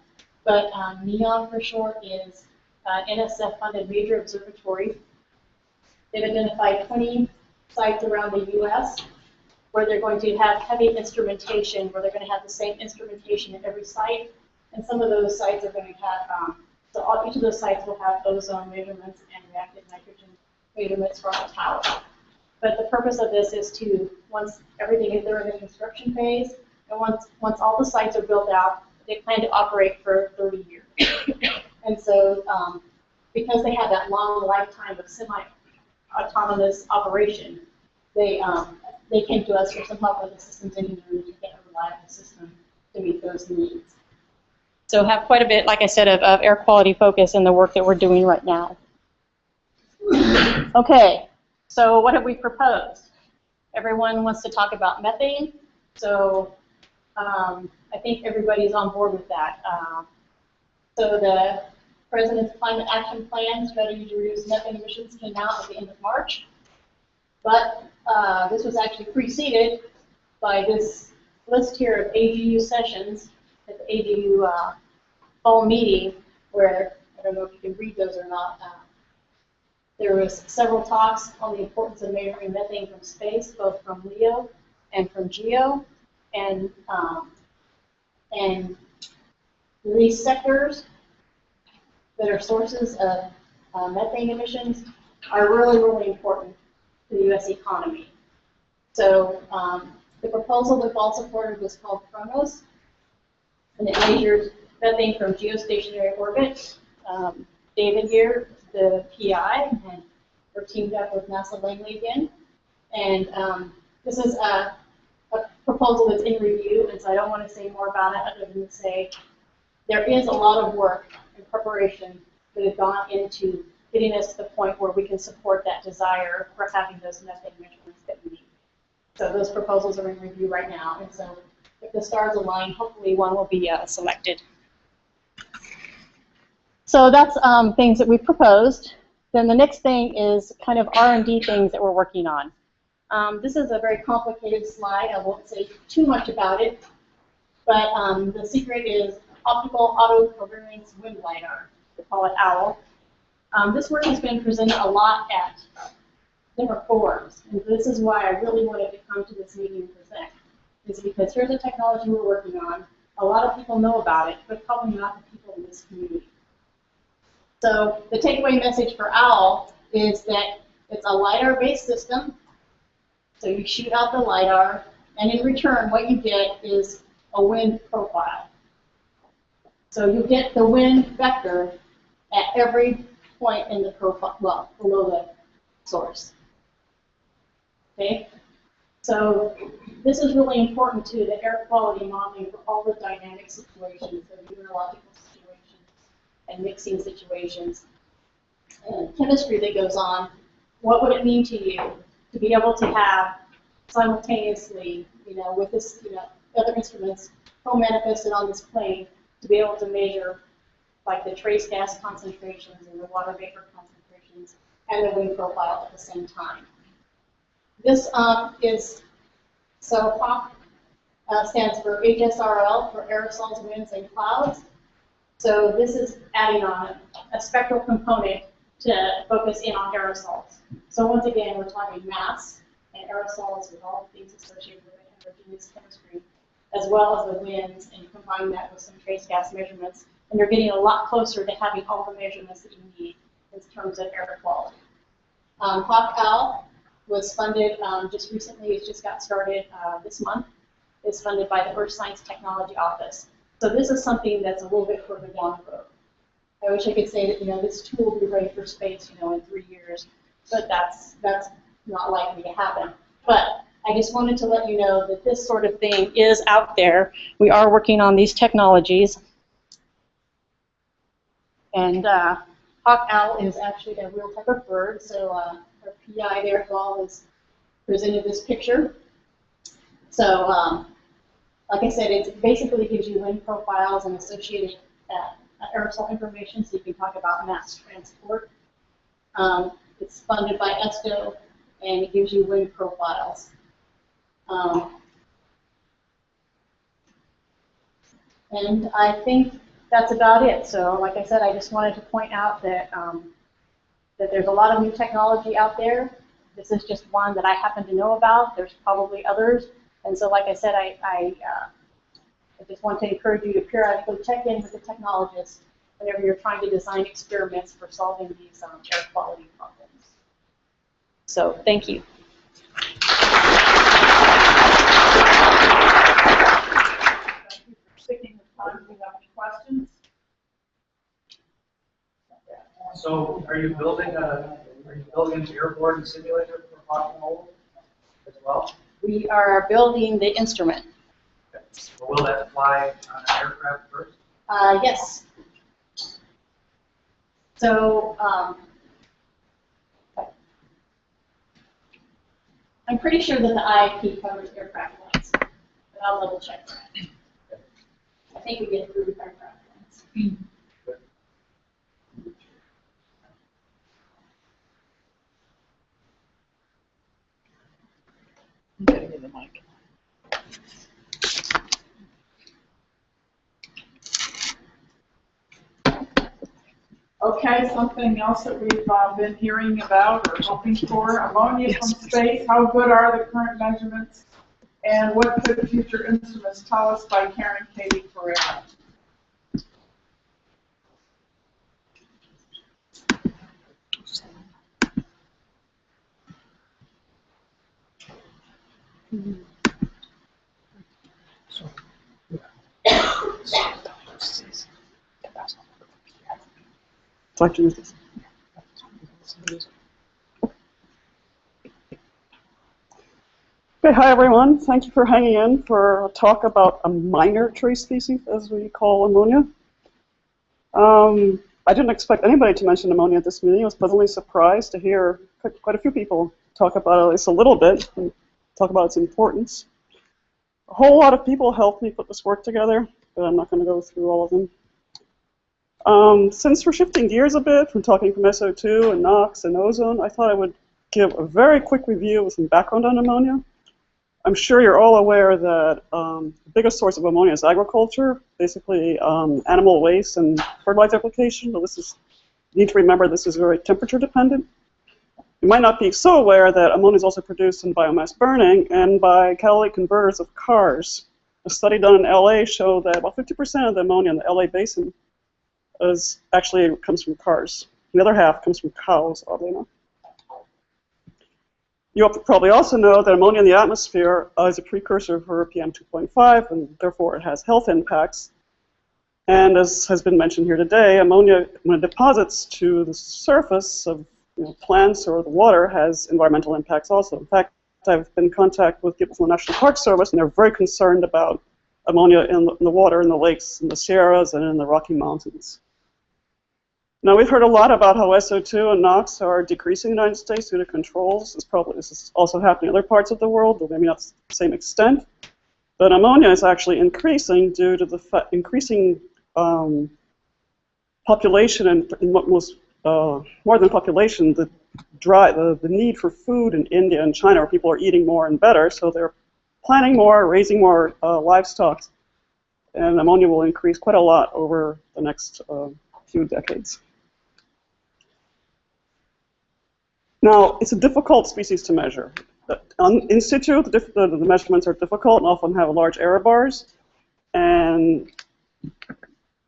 But NEON for short is an NSF-funded major observatory. They've identified 20 sites around the U.S. where they're going to have heavy instrumentation, where they're going to have the same instrumentation at every site. And some of those sites are going to have, so each of those sites will have ozone measurements and reactive nitrogen measurements from a tower. But the purpose of this is to, once everything is there in the construction phase, and once all the sites are built out, they plan to operate for 30 years. And so because they have that long lifetime of semi-autonomous operation, they came to us for some help with the systems engineering to get a reliable system to meet those needs. So have quite a bit, like I said, of air quality focus in the work that we're doing right now. Okay, so what have we proposed? Everyone wants to talk about methane, so I think everybody's on board with that. So the President's Climate Action Plan, Strategy to Reduce Methane Emissions, came out at the end of March. But this was actually preceded by this list here of AGU sessions at the AGU fall meeting, where, I don't know if you can read those or not, there was several talks on the importance of measuring methane from space, both from LEO and from GEO. And these sectors that are sources of methane emissions are really, really important to the U.S. economy. So the proposal that Paul supported was called CHRONOS, and it measures methane from geostationary orbit. David here, the PI, and we're teamed up with NASA Langley again. And this is a proposal that's in review, and so I don't want to say more about it other than to say there is a lot of work in preparation that have gone into getting us to the point where we can support that desire for having those methane measurements that we need. So those proposals are in review right now, and so if the stars align, hopefully one will be selected. So that's things that we proposed. Then the next thing is kind of R&D things that we're working on. This is a very complicated slide. I won't say too much about it, but the secret is optical auto-covariance wind LiDAR. We call it OWL. This work has been presented a lot at different forums, and this is why I really wanted to come to this meeting and present. Is because here's a technology we're working on. A lot of people know about it, but probably not the people in this community. So the takeaway message for OWL is that it's a LiDAR-based system. So you shoot out the LiDAR, and in return, what you get is a wind profile. So you get the wind vector at every point in the profile, well, below the source. Okay? So this is really important to the air quality modeling for all the dynamic situations, the meteorological situations, and mixing situations, and chemistry that goes on. What would it mean to you to be able to have simultaneously, with this, other instruments co-manifested on this plane, to be able to measure like the trace gas concentrations and the water vapor concentrations and the wind profile at the same time. This is, so HAWK stands for HSRL, for aerosols, winds, and clouds. So this is adding on a spectral component to focus in on aerosols. So once again, we're talking mass and aerosols with all the things associated with the heterogeneous chemistry, as well as the winds, and combine that with some trace gas measurements. And you're getting a lot closer to having all the measurements that you need in terms of air quality. HAWK-OWL was funded just recently. It just got started this month. It's funded by the Earth Science Technology Office. So this is something that's a little bit further down the road. I wish I could say that this tool will be ready for space in 3 years, but that's not likely to happen. But I just wanted to let you know that this sort of thing is out there. We are working on these technologies. And HAWK-OWL is actually a real type of bird. So our PI there, Gall, has presented this picture. So like I said, it basically gives you wind profiles and associated aerosol information, so you can talk about mass transport. It's funded by ESTO, and it gives you wind profiles. And I think that's about it. So like I said, I just wanted to point out that, that there's a lot of new technology out there. This is just one that I happen to know about. There's probably others. And so like I said, I just want to encourage you to periodically check in with the technologists whenever you're trying to design experiments for solving these air quality problems. So thank you. Thank you for sticking with time. Do you have any questions? So, are you building an airborne simulator for HAWK-OWL as well? We are building the instrument. Or will that fly on an aircraft first? Yes. So I'm pretty sure that the IIP covers aircraft flights, but I'll double check that. I think we get approved aircraft flights. I'm getting in the mic. Okay, something else that we've been hearing about or hoping for, ammonia from space. How good are the current measurements? And what could future instruments tell us by Karen Katie Ferreira? Okay, hi everyone. Thank you for hanging in for a talk about a minor trace species, as we call ammonia. I didn't expect anybody to mention ammonia at this meeting. I was pleasantly surprised to hear quite a few people talk about it at least a little bit and talk about its importance. A whole lot of people helped me put this work together, but I'm not going to go through all of them. Since we're shifting gears a bit from talking from SO2 and NOx and ozone, I thought I would give a very quick review with some background on ammonia. I'm sure you're all aware that the biggest source of ammonia is agriculture, basically animal waste and fertilizer application. But you need to remember this is very temperature dependent. You might not be so aware that ammonia is also produced in biomass burning and by catalytic converters of cars. A study done in LA showed that about 50% of the ammonia in the LA basin comes from cars. The other half comes from cows, oddly enough. You probably also know that ammonia in the atmosphere is a precursor for PM 2.5, and therefore it has health impacts. And as has been mentioned here today, ammonia, when it deposits to the surface of plants or the water, has environmental impacts also. In fact, I've been in contact with people from the National Park Service, and they're very concerned about ammonia in the water, in the lakes, in the Sierras, and in the Rocky Mountains. Now, we've heard a lot about how SO2 and NOx are decreasing in the United States due to controls. This is also happening in other parts of the world, but maybe not to the same extent. But ammonia is actually increasing due to the increasing population and more than population, the need for food in India and China, where people are eating more and better, so they're planting more, raising more livestock, and ammonia will increase quite a lot over the next few decades. Now, it's a difficult species to measure. In situ, the measurements are difficult and often have large error bars. And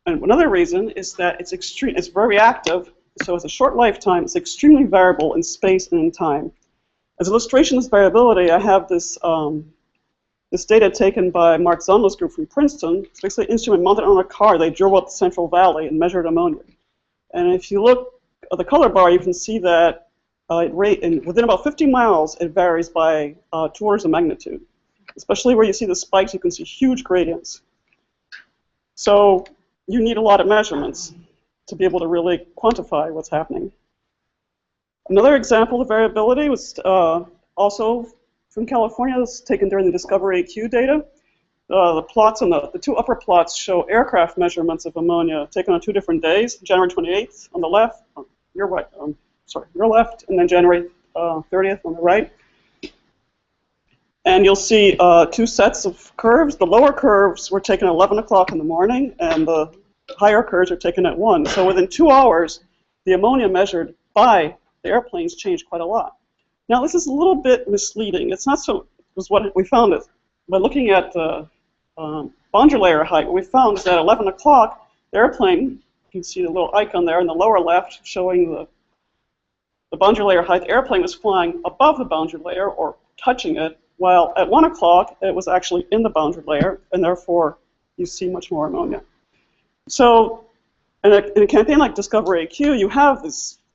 another reason is that it's very reactive, so it's a short lifetime. It's extremely variable in space and in time. As an illustration of this variability, I have this data taken by Mark Zundler's group from Princeton. It's basically an instrument mounted on a car. They drove up the Central Valley and measured ammonia. And if you look at the color bar, you can see that within about 50 miles, it varies by 2 orders of magnitude. Especially where you see the spikes, you can see huge gradients. So you need a lot of measurements to be able to really quantify what's happening. Another example of variability was also from California. This was taken during the Discovery AQ data. The plots on the two upper plots show aircraft measurements of ammonia taken on 2 different days, January 28th on the left, your left, and then January 30th on the right. And you'll see 2 sets of curves. The lower curves were taken at 11 o'clock in the morning, and the higher curves are taken at 1. So within 2 hours, the ammonia measured by the airplanes changed quite a lot. Now, this is a little bit misleading. It's not so, was what we found is, by looking at the boundary layer height, what we found is that at 11 o'clock, the airplane, you can see the little icon there in the lower left showing the boundary layer height. The airplane was flying above the boundary layer or touching it, while at 1 o'clock, it was actually in the boundary layer, and therefore, you see much more ammonia. So, in a campaign like Discovery AQ, you have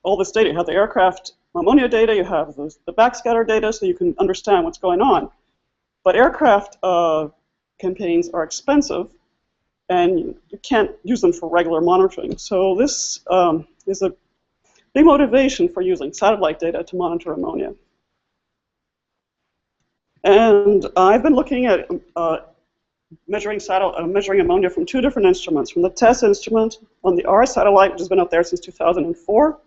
all this data. You have the aircraft ammonia data, you have the backscatter data, so you can understand what's going on. But aircraft campaigns are expensive, and you can't use them for regular monitoring. So this is a big motivation for using satellite data to monitor ammonia. And I've been looking at measuring ammonia from 2 different instruments, from the TESS instrument on the R satellite, which has been up there since 2004,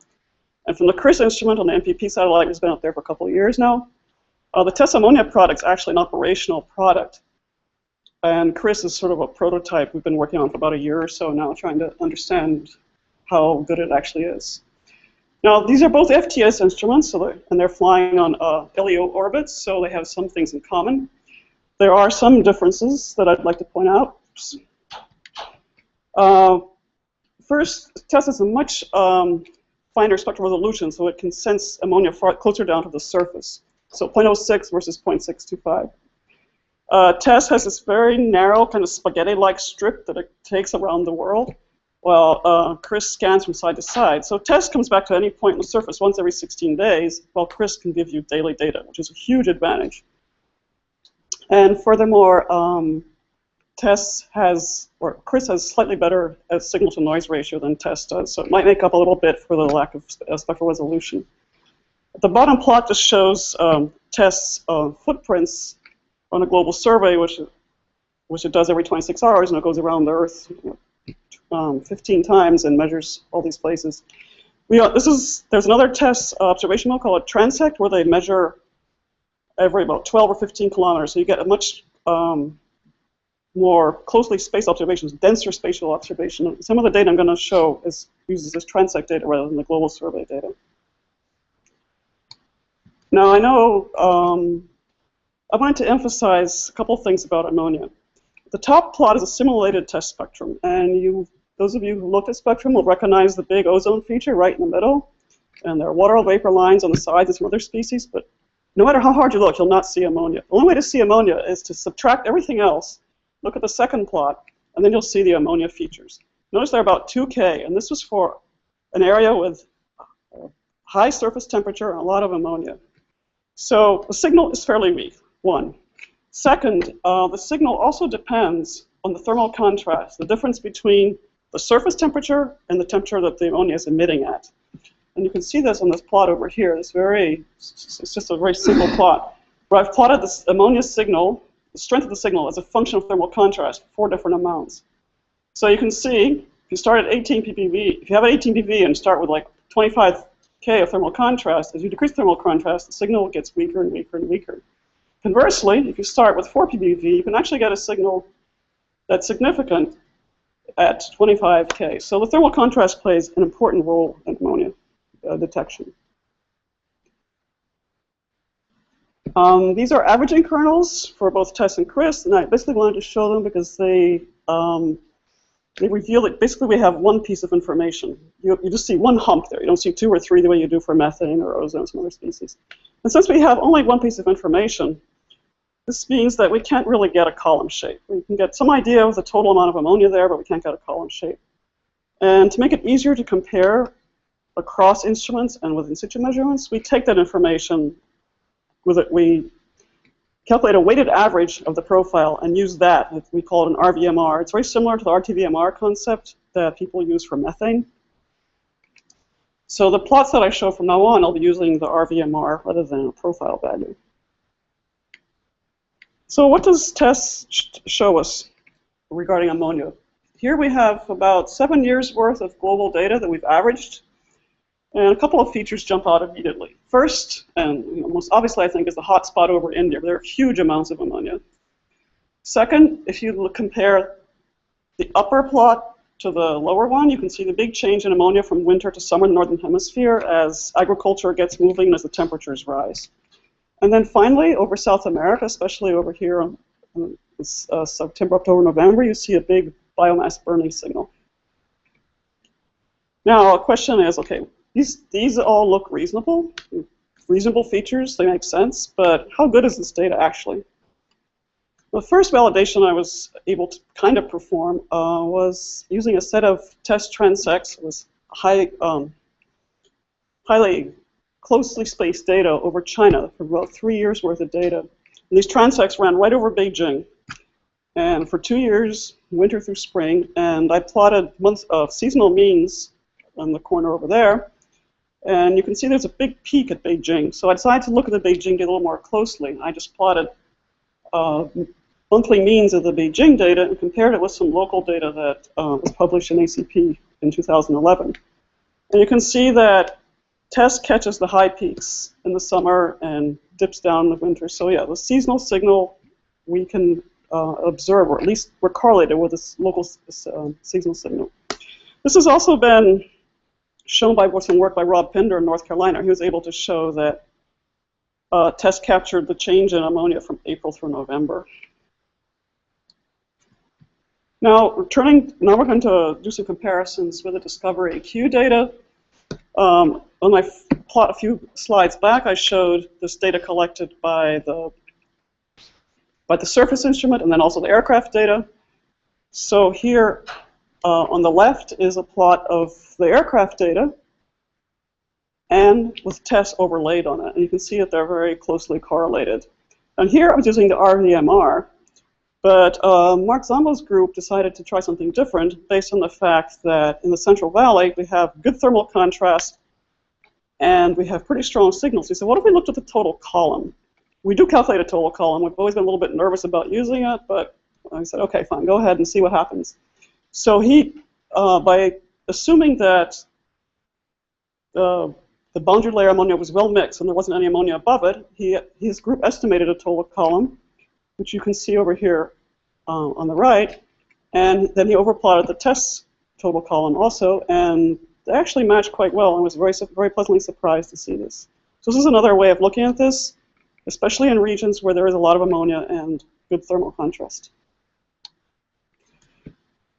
and from the CRIS instrument on the MPP satellite, which has been up there for a couple of years now. The TESS ammonia product is actually an operational product, and CRIS is sort of a prototype we've been working on for about a year or so now, trying to understand how good it actually is. Now, these are both FTS instruments, and they're flying on LEO orbits, so they have some things in common. There are some differences that I'd like to point out. First, TESS has a much finer spectral resolution, so it can sense ammonia far closer down to the surface. So 0.06 versus 0.625. TESS has this very narrow, kind of spaghetti-like strip that it takes around the world, while CRIS scans from side to side. So TESS comes back to any point on the surface once every 16 days, while CRIS can give you daily data, which is a huge advantage. And furthermore, TESS has, or CRIS has slightly better signal-to-noise ratio than TESS does, so it might make up a little bit for the lack of spectral resolution. The bottom plot just shows TESS footprints on a global survey, which it does every 26 hours, and it goes around the Earth 15 times and measures all these places. There's another TESS observation mode called a transect, where they measure every about 12 or 15 kilometers, so you get a much more closely spaced observations, denser spatial observation. Some of the data I'm going to show uses this transect data rather than the global survey data. Now I know I wanted to emphasize a couple things about ammonia. The top plot is a simulated TESS spectrum, and those of you who looked at spectrum will recognize the big ozone feature right in the middle, and there are water vapor lines on the sides of some other species, but no matter how hard you look, you'll not see ammonia. The only way to see ammonia is to subtract everything else, look at the second plot, and then you'll see the ammonia features. Notice they're about 2K, and this was for an area with high surface temperature and a lot of ammonia. So the signal is fairly weak, one. Second, the signal also depends on the thermal contrast, the difference between the surface temperature and the temperature that the ammonia is emitting at. And you can see this on this plot over here. It's just a very simple plot, where I've plotted this ammonia signal, the strength of the signal, as a function of thermal contrast, 4 different amounts. So you can see, if you start at 18 ppb, if you have 18 ppb and start with like 25K of thermal contrast, as you decrease thermal contrast, the signal gets weaker and weaker and weaker. Conversely, if you start with 4 ppb, you can actually get a signal that's significant at 25K. So the thermal contrast plays an important role in ammonia detection. These are averaging kernels for both TESS and CRIS, and I basically wanted to show them because they reveal that basically we have one piece of information. You just see one hump there. You don't see 2 or 3 the way you do for methane or ozone, some other species. And since we have only one piece of information, this means that we can't really get a column shape. We can get some idea of the total amount of ammonia there, but we can't get a column shape. And to make it easier to compare across instruments and with in situ measurements, we take that information with it. We calculate a weighted average of the profile and use that. We call it an RVMR. It's very similar to the RTVMR concept that people use for methane. So the plots that I show from now on, I'll be using the RVMR rather than a profile value. So what does TESS show us regarding ammonia? Here we have about 7 years worth of global data that we've averaged, and a couple of features jump out immediately. First, and most obviously I think, is the hot spot over India. There are huge amounts of ammonia. Second, if you compare the upper plot to the lower one, you can see the big change in ammonia from winter to summer in the northern hemisphere as agriculture gets moving and as the temperatures rise. And then finally, over South America, especially over here on September, October, November, you see a big biomass burning signal. Now, the question is, okay, these all look reasonable features, they make sense, but how good is this data actually? The first validation I was able to kind of perform was using a set of TESS transects. It was highly closely spaced data over China for about 3 years worth of data. And these transects ran right over Beijing, and for 2 years, winter through spring, and I plotted months of seasonal means on the corner over there. And you can see there's a big peak at Beijing. So I decided to look at the Beijing data a little more closely. I just plotted monthly means of the Beijing data and compared it with some local data that was published in ACP in 2011. And you can see that TESS catches the high peaks in the summer and dips down in the winter. So yeah, the seasonal signal we can observe, or at least we're correlated with this local seasonal signal. This has also been shown by some work by Rob Pinder in North Carolina. He was able to show that TESS captured the change in ammonia from April through November. Now, now we're going to do some comparisons with the Discovery AQ data. On my plot a few slides back, I showed this data collected by the surface instrument and then also the aircraft data. So here on the left is a plot of the aircraft data and with TESS overlaid on it. And you can see that they're very closely correlated. And here I was using the RVMR. But Mark Zombo's group decided to try something different based on the fact that in the Central Valley we have good thermal contrast and we have pretty strong signals. He said, what if we looked at the total column? We do calculate a total column. We've always been a little bit nervous about using it, but I said, okay, fine, go ahead and see what happens. So he, by assuming that the boundary layer ammonia was well mixed and there wasn't any ammonia above it, his group estimated a total column, which you can see over here on the right, and then he overplotted the test total column also, and they actually matched quite well, and was very pleasantly surprised to see this. So this is another way of looking at this, especially in regions where there is a lot of ammonia and good thermal contrast.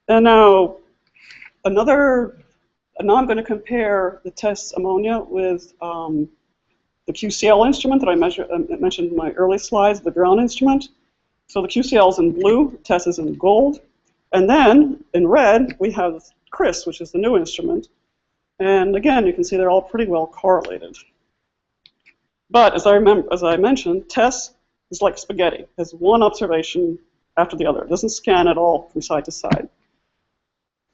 And now I'm going to compare the test ammonia with the QCL instrument that I mentioned in my early slides, the ground instrument. So the QCL is in blue, TESS is in gold, and then in red we have CRIS, which is the new instrument. And again, you can see they're all pretty well correlated. But as I mentioned, TESS is like spaghetti. It has one observation after the other. It doesn't scan at all from side to side.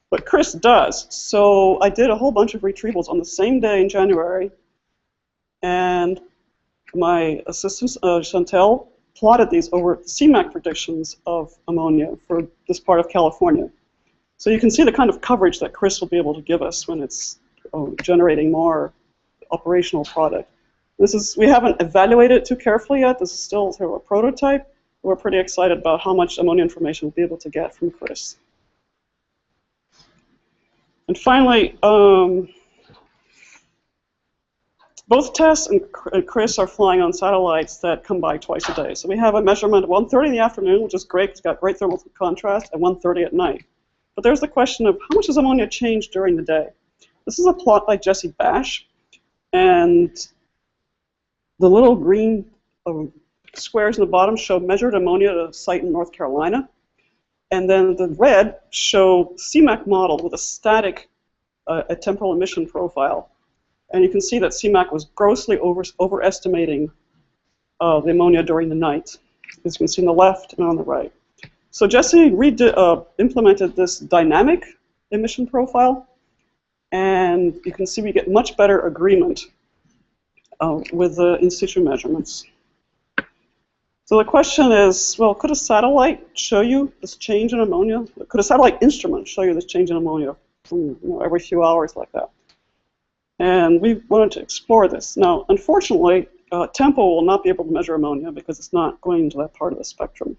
But CRIS does. So I did a whole bunch of retrievals on the same day in January, and my assistant, Chantel, plotted these over CMAQ predictions of ammonia for this part of California. So you can see the kind of coverage that CRIS will be able to give us when it's generating more operational product. We haven't evaluated it too carefully yet. This is still sort of a prototype. We're pretty excited about how much ammonia information we'll be able to get from CRIS. And finally, both TESS and CRIS are flying on satellites that come by twice a day. So we have a measurement at 1:30 in the afternoon, which is great. It's got great thermal contrast, at 1:30 at night. But there's the question of how much does ammonia change during the day? This is a plot by Jesse Bash, and the little green squares in the bottom show measured ammonia at a site in North Carolina, and then the red show CMAQ model with a static temporal emission profile. And you can see that CMAQ was grossly overestimating the ammonia during the night, as you can see on the left and on the right. So Jesse implemented this dynamic emission profile, and you can see we get much better agreement with the in situ measurements. So the question is, well, could a satellite show you this change in ammonia? Could a satellite instrument show you this change in ammonia from, every few hours like that? And we wanted to explore this. Now, unfortunately, TEMPO will not be able to measure ammonia because it's not going into that part of the spectrum.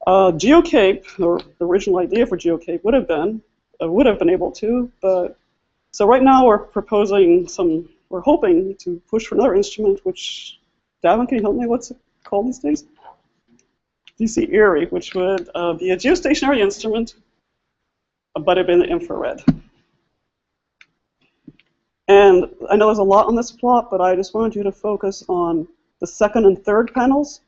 GeoCape, or the original idea for GeoCape, would have been able to, but so right now we're hoping to push for another instrument, which, Davin, can you help me? What's it called these days? DC ERI, which would be a geostationary instrument, but it'd be in the infrared. And I know there's a lot on this plot, but I just wanted you to focus on the second and third panels.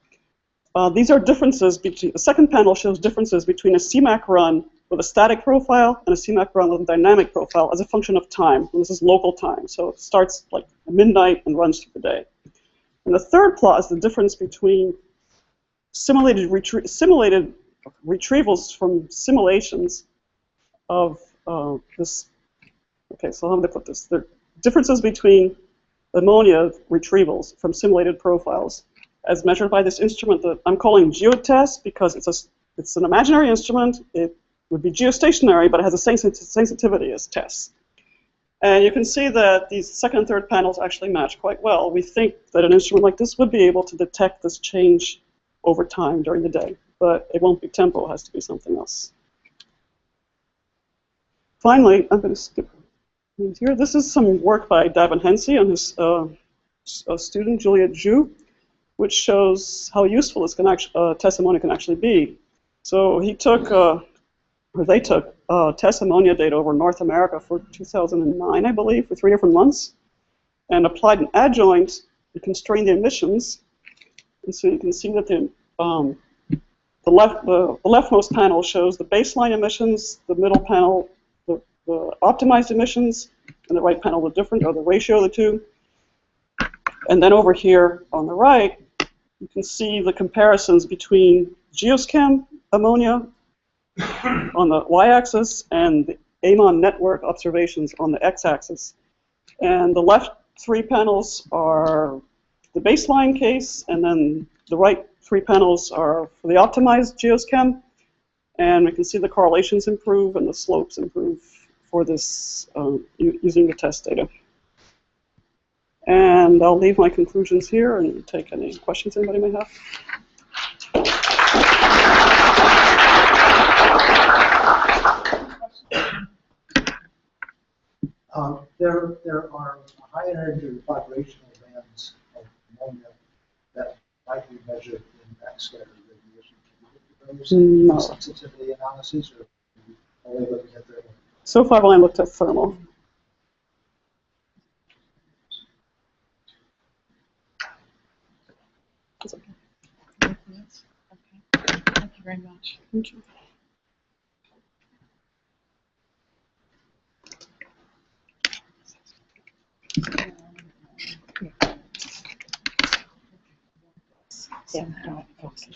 These are differences between, the second panel shows differences between a CMAQ run with a static profile and a CMAQ run with a dynamic profile as a function of time. And this is local time, so it starts like midnight and runs through the day. And the third plot is the difference between simulated retrievals from simulations of this. Okay, so how am I going to put this? The differences between ammonia retrievals from simulated profiles as measured by this instrument that I'm calling GeoTESS because it's an imaginary instrument. It would be geostationary, but it has the same sensitivity as TESS. And you can see that these second and third panels actually match quite well. We think that an instrument like this would be able to detect this change over time during the day, but it won't be TEMPO, it has to be something else. Finally, I'm going to skip here. This is some work by Davin Hensey and his student, Juliet Zhu, which shows how useful this TESS ammonia can actually be. So he took, they took TESS ammonia data over North America for 2009, I believe, for 3 different months, and applied an adjoint to constrain the emissions. And so you can see that the leftmost panel shows the baseline emissions, the middle panel the optimized emissions, and the right panel the different, or the ratio of the two. And then over here on the right, you can see the comparisons between Geoschem ammonia on the y-axis and the AMON network observations on the x-axis. And the left three panels are the baseline case, and then the right three panels are for the optimized geoschem. And we can see the correlations improve and the slopes improve for this using the test data. And I'll leave my conclusions here and take any questions anybody may have. There are high energy vibrational bands of ammonia that might be measured in backscatter radiation. Can you look at those No. sensitivity analyses, or are they looking at their? So far, I've only looked at thermal. Okay. Thank you very much. Thank you. Yeah, no, okay.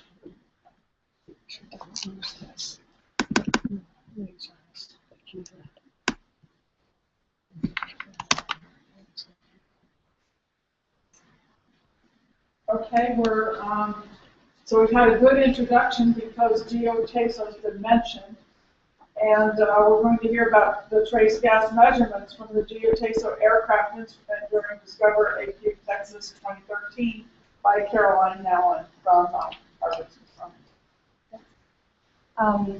Okay, so we've had a good introduction because GeoTESO has been mentioned. And we're going to hear about the trace gas measurements from the GeoTESO aircraft instrument during Discover AQ Texas 2013 by Caroline Allen from Harvard.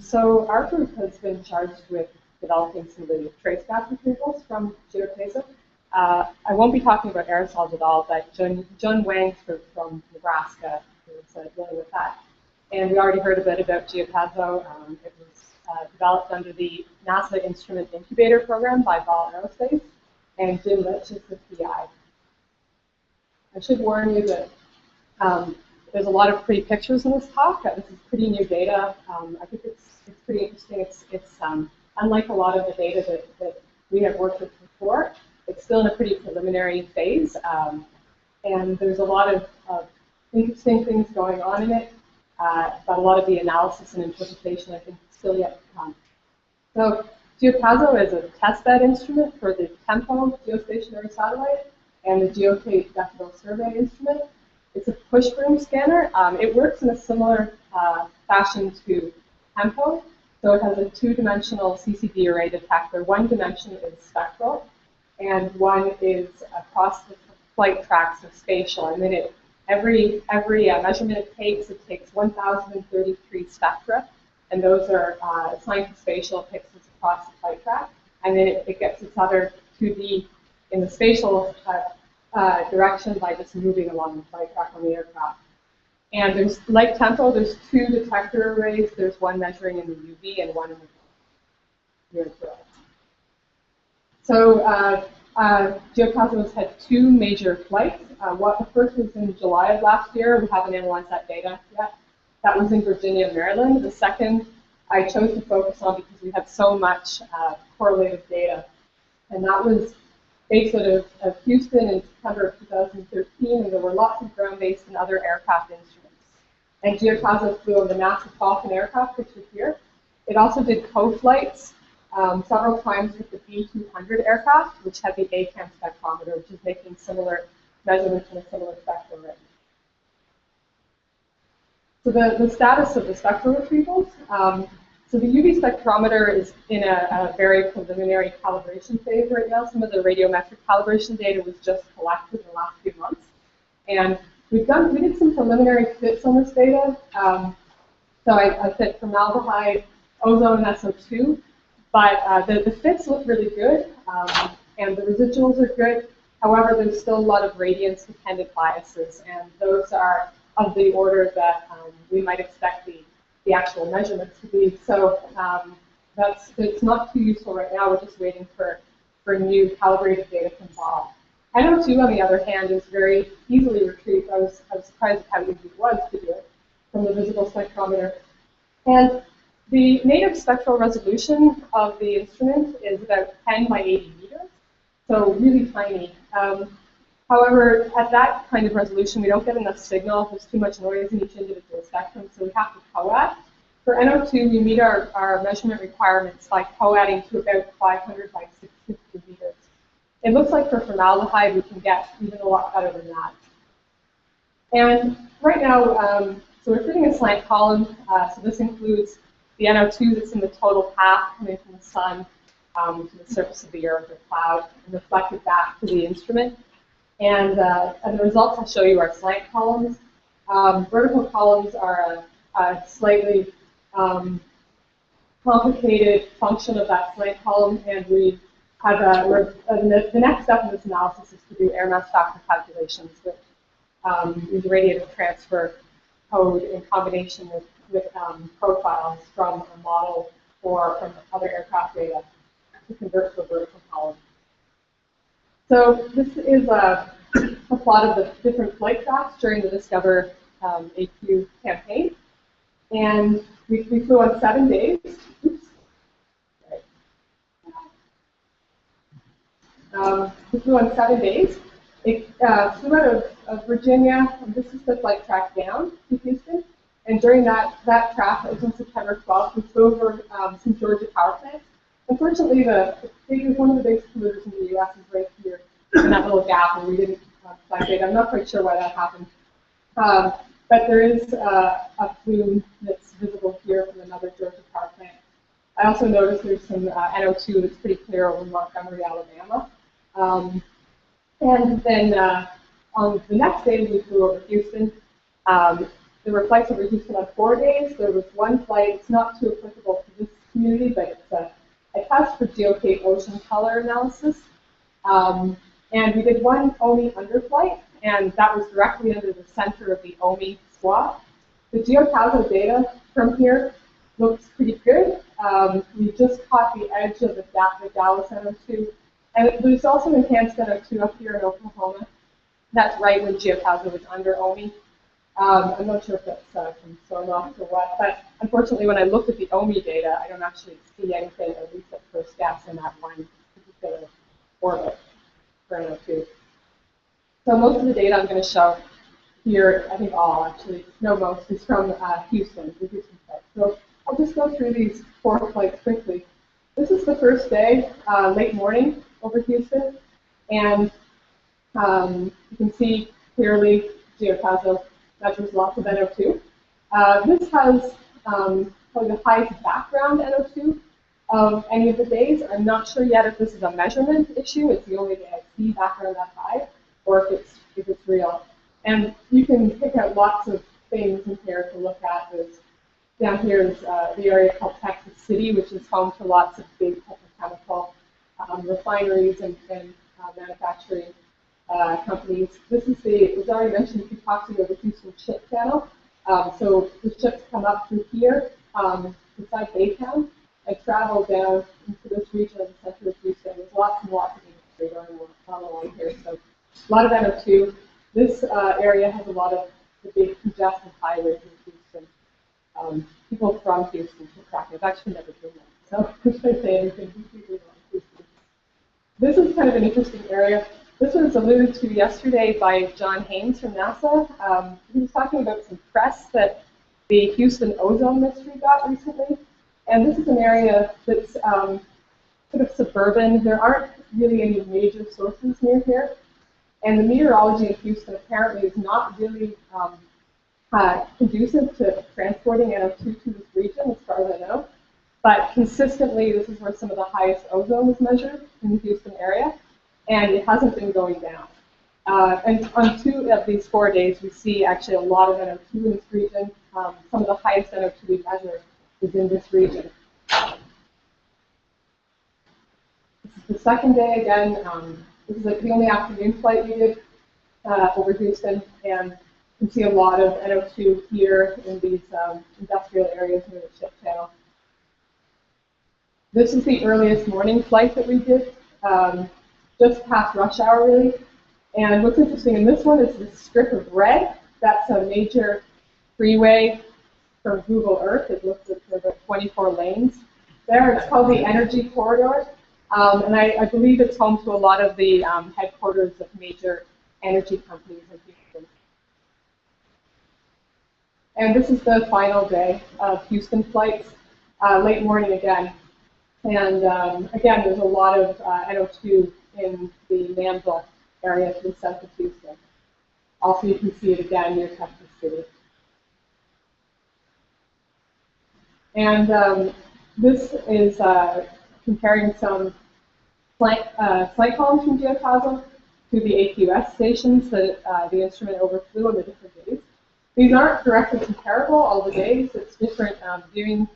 So our group has been charged with developing some of the trace gas retrievals from GeoTESO. I won't be talking about aerosols at all, but John Wang's group from Nebraska is dealing with that. And we already heard a bit about GeoTESO. It was developed under the NASA Instrument Incubator Program by Ball Aerospace, and Jim Litch is the PI. I should warn you that there's a lot of pretty pictures in this talk. This is pretty new data. I think it's pretty interesting. It's unlike a lot of the data that we have worked with before. It's still in a pretty preliminary phase, and there's a lot of interesting things going on in it, but a lot of the analysis and interpretation, I think, is still yet to come. So GeoTESO is a testbed instrument for the TEMPO geostationary satellite and the GeoTate decibel survey instrument. It's a push broom scanner. It works in a similar fashion to TEMPO. So it has a two-dimensional CCD array detector. One dimension is spectral, and one is across the flight tracks of spatial. And then every measurement it takes 1,033 spectra, and those are assigned to spatial pixels across the flight track. And then it gets its other 2D in the spatial direction by just moving along the flight track on the aircraft. And there's, like TEMPO, there's two detector arrays. There's one measuring in the UV and one in the near infrared. So GeoTESO has had two major flights. The first was in July of last year. We haven't analyzed that data yet. That was in Virginia, Maryland. The second I chose to focus on because we had so much correlative data. And that was based out of Houston in September of 2013, and there were lots of ground-based and other aircraft instruments. And GeoTESO flew on the NASA Falcon aircraft, which is here. It also did co-flights several times with the B-200 aircraft, which had the ACAM spectrometer, which is making similar measurements in a similar spectral range. So the status of the spectral retrievals. So the UV spectrometer is in a very preliminary calibration phase right now. Some of the radiometric calibration data was just collected in the last few months. And we did some preliminary fits on this data. So I fit formaldehyde, ozone, and SO2. But the fits look really good, and the residuals are good. However, there's still a lot of radiance-dependent biases, and those are of the order that we might expect the actual measurements to be. So it's not too useful right now. We're just waiting for new calibrated data from Ball. NO2, on the other hand, is very easily retrieved. I was surprised at how easy it was to do it from the visible spectrometer. And the native spectral resolution of the instrument is about 10 by 80 meters, so really tiny. However, at that kind of resolution, we don't get enough signal. There's too much noise in each individual spectrum, so we have to coax For NO2, we meet our measurement requirements by co-adding to about 500 by 650 meters. It looks like for formaldehyde, we can get even a lot better than that. And right now, so we're fitting a slant column. So this includes the NO2 that's in the total path coming from the sun to the surface of the Earth or cloud and reflected back to the instrument. And the results I'll show you are slant columns. Vertical columns are a slightly complicated function of that slant column, and we have the next step in this analysis is to do air mass factor calculations that use radiative transfer code in combination with profiles from a model or from other aircraft data to convert to a vertical column. So this is a plot of the different flight tracks during the Discover AQ campaign. And we flew on 7 days. Oops. We flew on 7 days. It flew out of Virginia, and this is the flight track down to Houston. And during that track, it was on September 12th, we flew over some Georgia power plants. Unfortunately, one of the biggest polluters in the U.S. is right here in that little gap, and we didn't flag data. I'm not quite sure why that happened. But there is a plume that's visible here from another Georgia power plant. I also noticed there's some NO2 that's pretty clear over Montgomery, Alabama. And then on the next day, we flew over Houston. There were flights over Houston on 4 days. There was one flight, it's not too applicable to this community, but it's a test for geocate ocean color analysis. And we did one OMI underflight, and that was directly under the center of the OMI swath. The GeoTazo data from here looks pretty good. We just caught the edge of the Dallas NO2, and there's also enhanced NO2 up here in Oklahoma. That's right when GeoTazo was under OMI. I'm not sure if that's from SONOX or what, but unfortunately when I looked at the OMI data, I don't actually see anything, at least at first guess, in that one particular orbit for NO2. So most of the data I'm going to show here, I think all actually, no most, is from Houston, the Houston flight. So I'll just go through these 4 flights quickly. This is the first day, late morning over Houston, and you can see clearly GeoTazo measures lots of NO2. This has probably the highest background NO2 of any of the days. I'm not sure yet if this is a measurement issue. It's the only day I see background that high, or if it's real. And you can pick out lots of things in here to look at. Down here is the area called Texas City, which is home to lots of big petrochemical refineries and manufacturing companies. This is it was already mentioned, if you talk to the Houston Ship Channel. So the ships come up through here, beside Baytown, and travel down into this region of the center of Houston. There's lots and lots of industry going on along here. So a lot of NO2. This area has a lot of the big congested highways in Houston. People from Houston should track it. I've actually never been there, so I should say anything. This is kind of an interesting area. This was alluded to yesterday by John Haynes from NASA. He was talking about some press that the Houston ozone mystery got recently. And this is an area that's sort of suburban. There aren't really any major sources near here. And the meteorology in Houston apparently is not really conducive to transporting NO2 to this region, as far as I know. But consistently, this is where some of the highest ozone is measured in the Houston area, and it hasn't been going down. And on 2 of these 4 days, we see actually a lot of NO2 in this region. Some of the highest NO2 we measure is in this region. This is the second day again. This is the only afternoon flight we did over Houston, and you can see a lot of NO2 here in these industrial areas near the Ship Channel. This is the earliest morning flight that we did, just past rush hour really. And what's interesting in this one is this strip of red. That's a major freeway from Google Earth. It looks at about 24 lanes there. It's called the Energy Corridor. And I believe it's home to a lot of the headquarters of major energy companies in Houston. And this is the final day of Houston flights, late morning again. And again, there's a lot of NO2 in the Manville area to the south of Houston. Also, you can see it again near Texas City. And this is comparing some flight columns from Geotasm to the AQS stations that the instrument overflew on the different days. These aren't directly comparable all the days. It's different viewing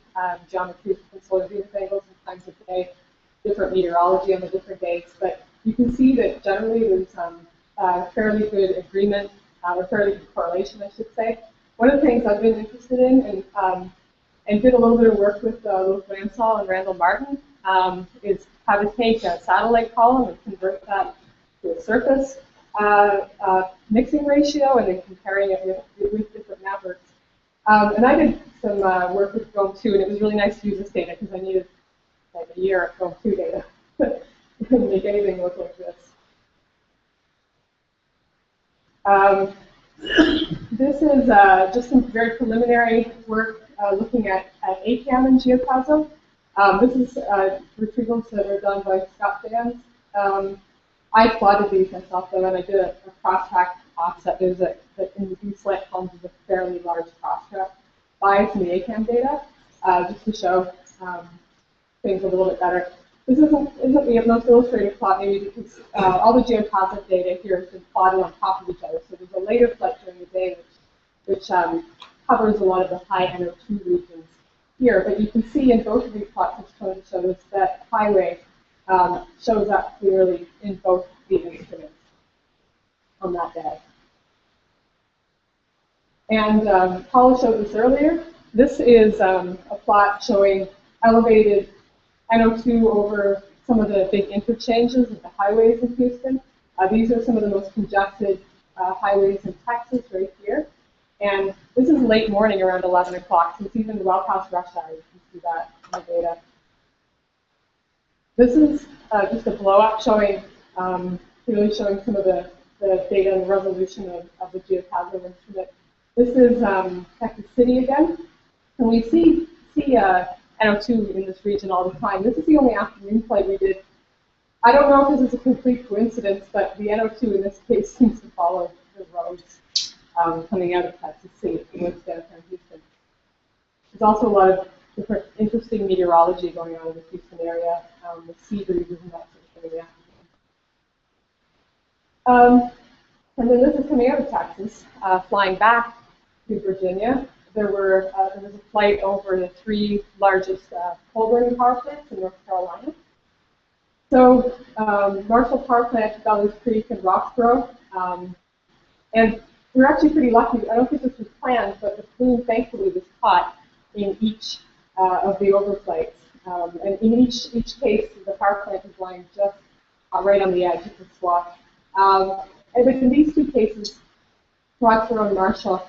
geometries and solar zenith angles and times of day, different meteorology on the different days. But you can see that generally there's fairly good agreement, or fairly good correlation, I should say. One of the things I've been interested in and did a little bit of work with Louis Lansall and Randall Martin is how to take a satellite column and convert that to a surface mixing ratio and then comparing it with different networks. And I did some work with GOM 2, and it was really nice to use this data because I needed like a year of GOM 2 data to make anything look like this. This is just some very preliminary work looking at ACAM and Geotasm. This is retrievals that are done by Scott Dans. I plotted these myself though, and I did a cross-track offset. There's in these slant columns is a fairly large cross-track bias in the ACAM data, just to show things a little bit better. This isn't the most illustrative plot, maybe because all the geotasmic data here has been plotted on top of each other. So there's a later flight during the day which covers a lot of the high NO2 regions here. But you can see in both of these plots, it's trying to show us that highway shows up clearly in both the instruments on that day. And Paula showed this earlier. This is a plot showing elevated NO2 over some of the big interchanges of the highways in Houston. These are some of the most congested highways in Texas right here. And this is late morning around 11 o'clock, so it's even well past rush hour. You can see that in the data. This is just a blow-up showing, really showing some of the data and resolution of the Geotasm instrument. This is Texas City again. And we see NO2 in this region all the time. This is the only afternoon flight we did. I don't know if this is a complete coincidence, but the NO2 in this case seems to follow the roads coming out of Texas City towards downtown Houston. There's also a lot of different interesting meteorology going on in the Houston area, with sea breezes and that sort of thing. And then this is coming out of Texas, flying back to Virginia. There was a flight over the three largest coal-burning power plants in North Carolina. So Marshall Power Plant, Bellows Creek, and Roxborough. And we're actually pretty lucky. I don't think this was planned, but the plume thankfully was caught in each of the overflights. And in each case, the power plant is lying just right on the edge of the swath. And in these two cases, Roxborough and Marshall,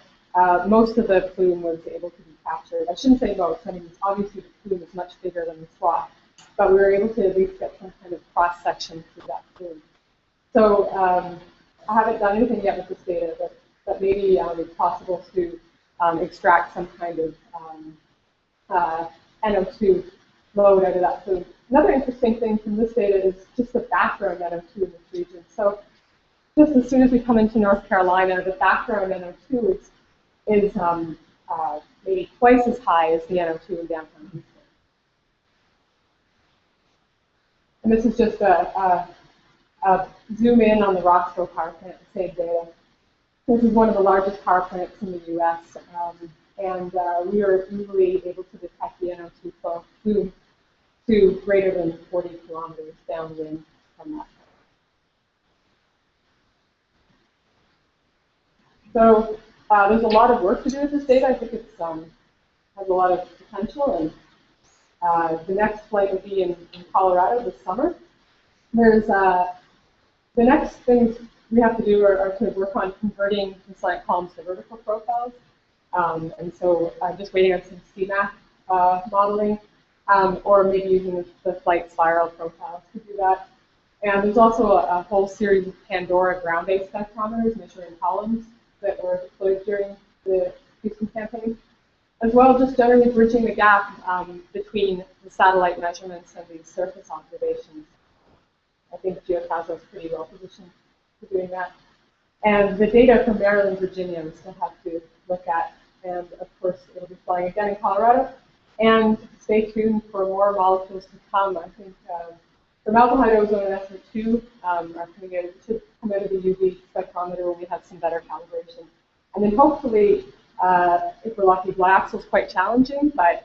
most of the plume was able to be captured. I shouldn't say most. I mean, obviously the plume is much bigger than the swath, but we were able to at least get some kind of cross-section through that plume. So I haven't done anything yet with this data, but maybe it's possible to extract some kind of NO2 load out of that plume. Another interesting thing from this data is just the background NO2 in this region. So just as soon as we come into North Carolina, the background NO2 is maybe twice as high as the NO2 in downtown Houston. And this is just a zoom in on the Roxborough power plant, the same data. This is one of the largest power plants in the U.S., and we are easily able to detect the NO2 flow to greater than 40 kilometers downwind from that. So there's a lot of work to do with this data. I think it has a lot of potential, and the next flight will be in Colorado this summer. There's the next things we have to do are to work on converting the slant columns to vertical profiles. And so I'm just waiting on some CMAP modeling, or maybe using the flight spiral profiles to do that. And there's also a whole series of Pandora ground-based spectrometers measuring columns that were deployed during the Houston campaign, as well as just generally bridging the gap between the satellite measurements and these surface observations. I think GeoCasa is pretty well positioned for doing that. And the data from Maryland, Virginia, we still have to look at. And of course, it'll be flying again in Colorado. And stay tuned for more molecules to come. I think formaldehyde, ozone, and SO2 are coming out, should come out of the UV spectrometer where we have some better calibration. And then hopefully, if we're lucky, Blyaxle is quite challenging, but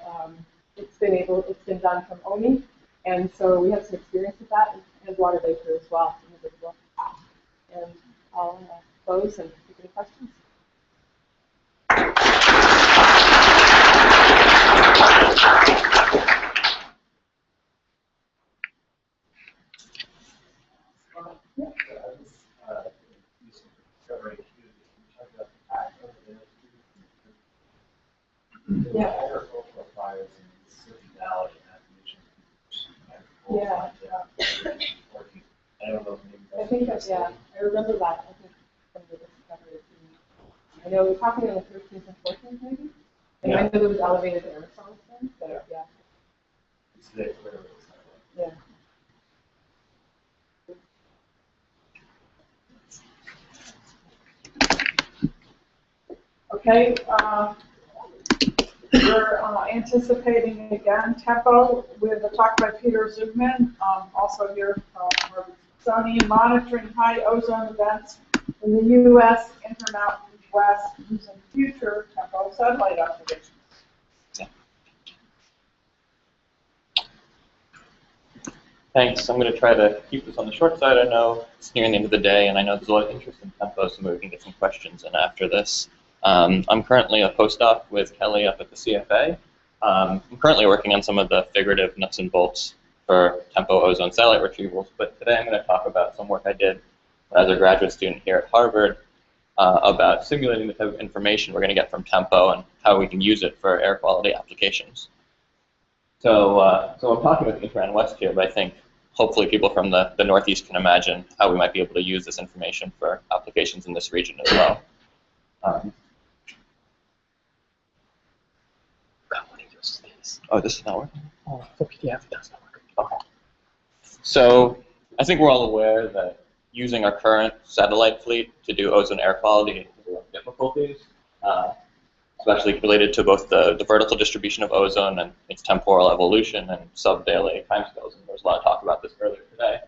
it's been done from ONI, and so we have some experience with that, and water vapor as well. And I'll close and take any questions. Yeah. Yeah. I think that, yeah, I remember that. I think from the discovery. I know we were talking on the 13th and 14th maybe. And I know there was elevated aerosols then, so yeah. Yeah. Okay, we're anticipating again TEMPO with a talk by Peter Zugman, also here from Smithsonian, monitoring high ozone events in the U.S. Intermountain West using future TEMPO satellite observations. Thanks. I'm going to try to keep this on the short side. I know it's nearing the end of the day, and I know there's a lot of interest in TEMPO, so maybe we can get some questions in after this. I'm currently a postdoc with Kelly up at the CFA. I'm currently working on some of the figurative nuts and bolts for TEMPO ozone satellite retrievals, but today I'm going to talk about some work I did as a graduate student here at Harvard about simulating the type of information we're going to get from TEMPO and how we can use it for air quality applications. So I'm talking with Intran West here, but I think hopefully people from the Northeast can imagine how we might be able to use this information for applications in this region as well. Oh, this is not working? Oh, the PDF does not work. Okay. So I think we're all aware that using our current satellite fleet to do ozone air quality has a lot of difficulties, especially related to both the vertical distribution of ozone and its temporal evolution and sub-daily timescales. And there was a lot of talk about this earlier today.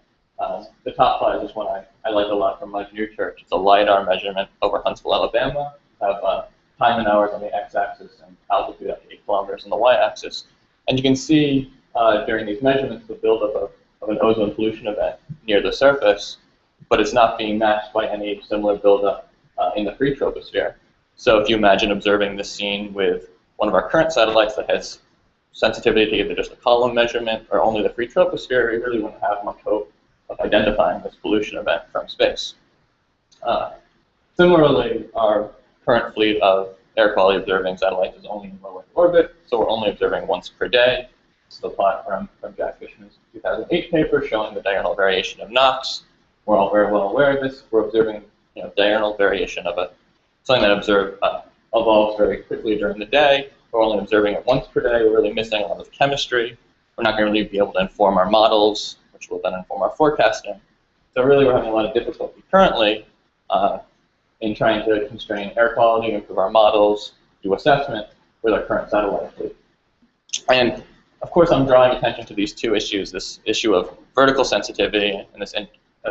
The top slide is one I like a lot from Mike Newchurch. It's a LiDAR measurement over Huntsville, Alabama. We have time and hours on the x-axis and altitude up to 8 kilometers on the y-axis. And you can see during these measurements the buildup of an ozone pollution event near the surface, but it's not being matched by any similar buildup in the free troposphere. So if you imagine observing this scene with one of our current satellites that has sensitivity to either just a column measurement or only the free troposphere, you really wouldn't have much hope of identifying this pollution event from space. Similarly, our current fleet of air quality observing satellites is only in low Earth orbit, so we're only observing once per day. This is the plot from Jack Fishman's 2008 paper showing the diurnal variation of NOx. We're all very well aware of this. We're observing diurnal variation of something that evolves very quickly during the day. We're only observing it once per day. We're really missing a lot of chemistry. We're not going to really be able to inform our models, which will then inform our forecasting. So really we're having a lot of difficulty currently in trying to constrain air quality, improve our models, do assessment with our current satellite fleet. And of course I'm drawing attention to these two issues, this issue of vertical sensitivity and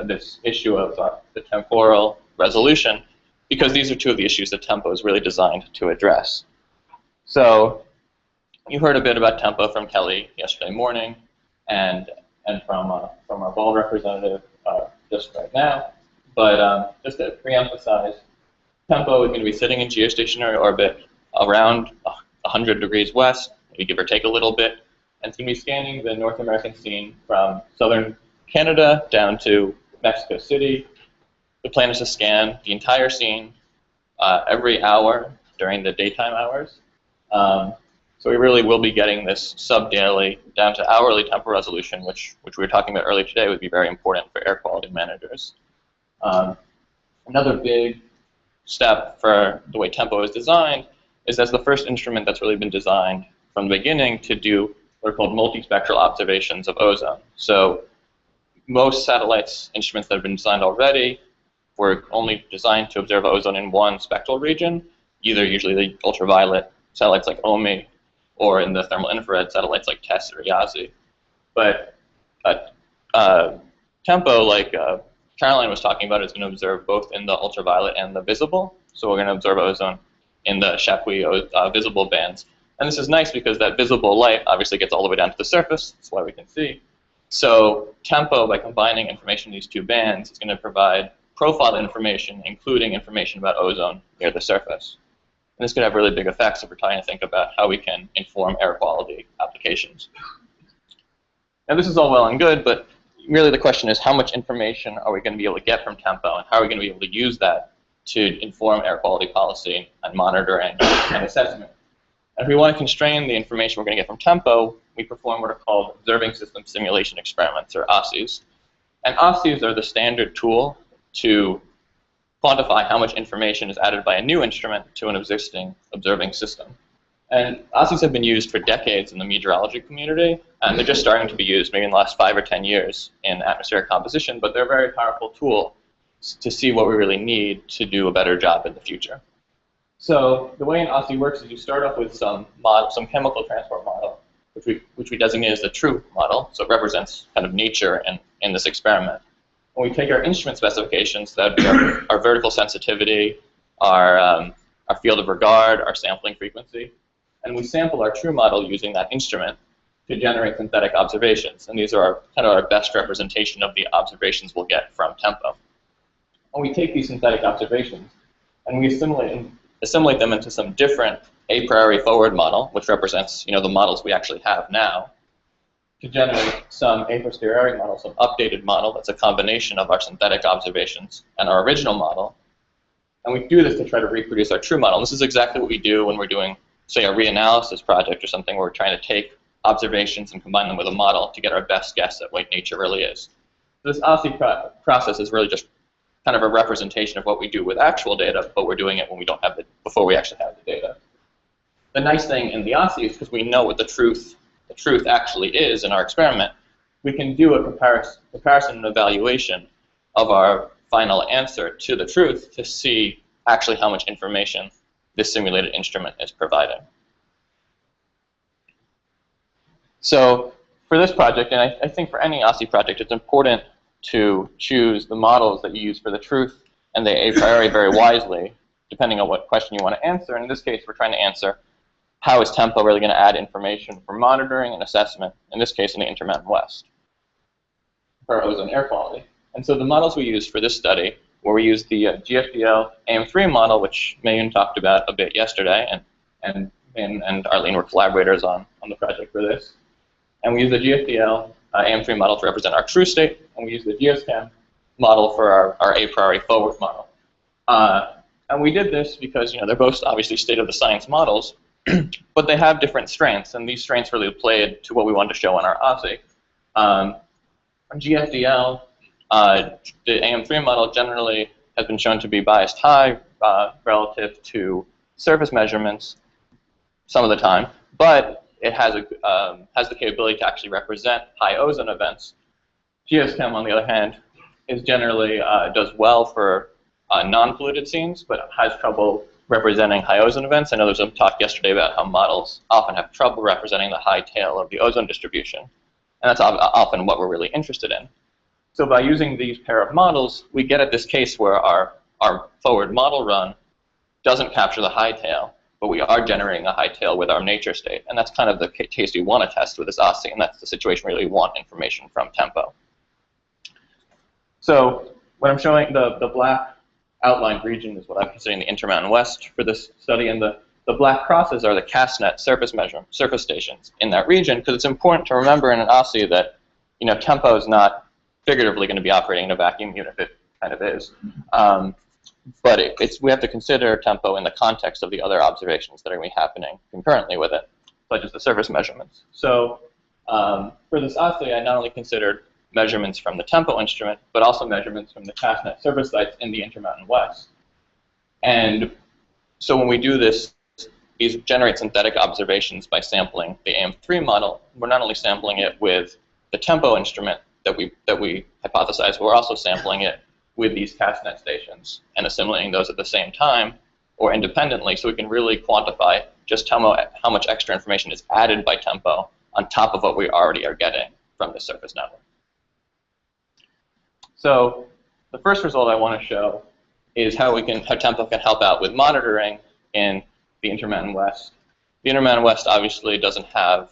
this issue of the temporal resolution, because these are two of the issues that TEMPO is really designed to address. So you heard a bit about TEMPO from Kelly yesterday morning and from our BAL representative just right now. But just to pre-emphasize, TEMPO is going to be sitting in geostationary orbit around 100 degrees west, maybe give or take a little bit, and it's going to be scanning the North American scene from southern Canada down to Mexico City. The plan is to scan the entire scene every hour during the daytime hours. So we really will be getting this sub-daily down to hourly temporal resolution, which we were talking about earlier today would be very important for air quality managers. Another big step for the way TEMPO is designed is as the first instrument that's really been designed from the beginning to do what are called multispectral observations of ozone. So most satellites, instruments that have been designed already, were only designed to observe ozone in one spectral region, either usually the ultraviolet satellites like OMI, or in the thermal infrared satellites like TESS or IASI. But TEMPO, like Caroline was talking about, is going to observe both in the ultraviolet and the visible. So we're going to observe ozone in the Chapuis visible bands. And this is nice because that visible light obviously gets all the way down to the surface. That's why we can see. So TEMPO, by combining information in these two bands, is going to provide profile information, including information about ozone near the surface. And this could have really big effects if we're trying to think about how we can inform air quality applications. Now this is all well and good, but really the question is how much information are we going to be able to get from TEMPO, and how are we going to be able to use that to inform air quality policy and monitoring and assessment. And if we want to constrain the information we're going to get from TEMPO, we perform what are called observing system simulation experiments, or OSSEs. And OSSEs are the standard tool to quantify how much information is added by a new instrument to an existing observing system. And OSSEs have been used for decades in the meteorology community, and they're just starting to be used maybe in the last 5 or 10 years in atmospheric composition, but they're a very powerful tool to see what we really need to do a better job in the future. So the way an OSSE works is you start off with some chemical transport model, which we designate as the true model, so it represents kind of nature in this experiment. When we take our instrument specifications, that would be our vertical sensitivity, our field of regard, our sampling frequency, and we sample our true model using that instrument to generate synthetic observations. And these are kind of our best representation of the observations we'll get from TEMPO. And we take these synthetic observations and we assimilate them into some different a priori forward model, which represents the models we actually have now, to generate some a posteriori model, some updated model that's a combination of our synthetic observations and our original model. And we do this to try to reproduce our true model. And this is exactly what we do when we're doing, say, a reanalysis project or something where we're trying to take observations and combine them with a model to get our best guess at what nature really is. This OSSE process is really just kind of a representation of what we do with actual data, but we're doing it when we don't have before we actually have the data. The nice thing in the OSSE is because we know what the truth actually is in our experiment, we can do a comparison and evaluation of our final answer to the truth to see actually how much information this simulated instrument is providing. So for this project, and I think for any OSSE project, it's important to choose the models that you use for the truth and the a priori very wisely, depending on what question you want to answer. And in this case, we're trying to answer, how is TEMPO really going to add information for monitoring and assessment, in this case in the Intermountain West, for ozone air quality? And so the models we used for this study, where we used the GFDL AM3 model, which Mayun talked about a bit yesterday, and Arlene were collaborators on the project for this. And we used the GFDL AM3 model to represent our true state, and we used the GSChem model for our a priori forward model. And we did this because they're both obviously state-of-the-science models, but they have different strengths, and these strengths really played to what we wanted to show in our OSSE. GFDL, the AM3 model generally has been shown to be biased high relative to surface measurements some of the time, but it has the capability to actually represent high ozone events. GSChem, on the other hand, is generally does well for non-polluted scenes, but has trouble representing high ozone events. I know there was some talk yesterday about how models often have trouble representing the high tail of the ozone distribution, and that's often what we're really interested in. So by using these pair of models, we get at this case where our forward model run doesn't capture the high tail, but we are generating a high tail with our nature state, and that's kind of the case we want to test with this OSSE, and that's the situation where we really want information from TEMPO. So what I'm showing, the black outlined region is what I'm considering the Intermountain West for this study, and the black crosses are the CastNet surface stations in that region, because it's important to remember in an OSSE that TEMPO is not figuratively going to be operating in a vacuum, even if it kind of is. But we have to consider TEMPO in the context of the other observations that are going to be happening concurrently with it, such as the surface measurements. So for this OSSE, I not only considered measurements from the TEMPO instrument, but also measurements from the CastNet surface sites in the Intermountain West. And so when we do this generate synthetic observations by sampling the AM3 model. We're not only sampling it with the tempo instrument that we hypothesized, but we're also sampling it with these CastNet stations and assimilating those at the same time or independently, so we can really quantify just how much extra information is added by tempo on top of what we already are getting from the surface network. So the first result I want to show is how tempo can help out with monitoring in the Intermountain West. The Intermountain West obviously doesn't have,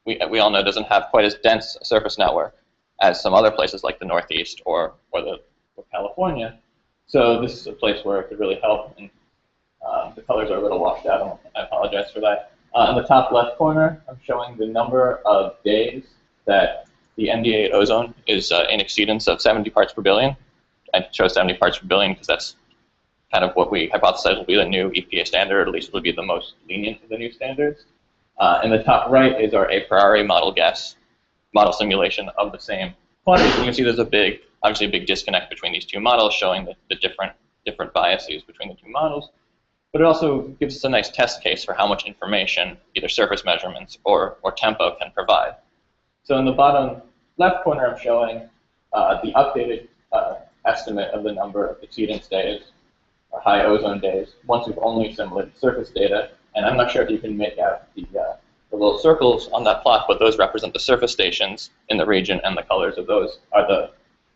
we all know, doesn't have quite as dense a surface network as some other places like the Northeast or California. So this is a place where it could really help. And the colors are a little washed out. I apologize for that. In the top left corner, I'm showing the number of days that the MD8 ozone is in exceedance of 70 parts per billion. I chose 70 parts per billion because that's kind of what we hypothesize will be the new EPA standard, or at least will be the most lenient of the new standards. In the top right is our a priori model simulation of the same quantities. You can see there's obviously a big disconnect between these two models, showing the different biases between the two models. But it also gives us a nice test case for how much information either surface measurements or tempo can provide. So in the bottom left corner, I'm showing the updated estimate of the number of exceedance days, or high ozone days, once we've only assimilated surface data. And I'm not sure if you can make out the little circles on that plot, but those represent the surface stations in the region, and the colors of those are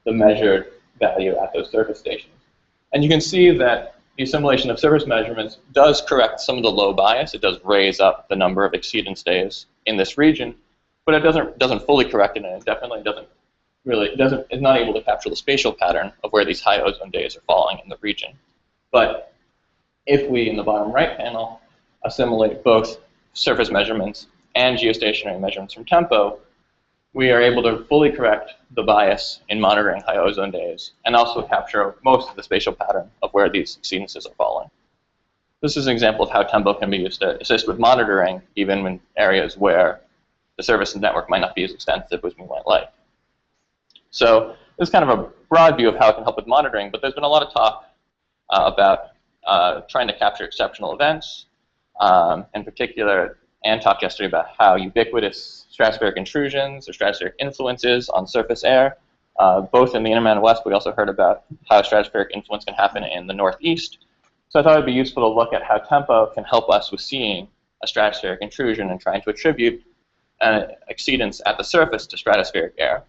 the measured value at those surface stations. And you can see that the assimilation of surface measurements does correct some of the low bias. It does raise up the number of exceedance days in this region, but it doesn't fully correct it, and it definitely is not able to capture the spatial pattern of where these high ozone days are falling in the region. But if we, in the bottom right panel, assimilate both surface measurements and geostationary measurements from tempo, we are able to fully correct the bias in monitoring high ozone days and also capture most of the spatial pattern of where these exceedances are falling. This is an example of how tempo can be used to assist with monitoring, even in areas where the surface network might not be as extensive as we might like. So this is kind of a broad view of how it can help with monitoring, but there's been a lot of talk about trying to capture exceptional events. In particular, Anne talked yesterday about how ubiquitous stratospheric intrusions or stratospheric influences on surface air, both in the Intermountain West, but we also heard about how stratospheric influence can happen in the Northeast. So I thought it would be useful to look at how tempo can help us with seeing a stratospheric intrusion and trying to attribute an exceedance at the surface to stratospheric air.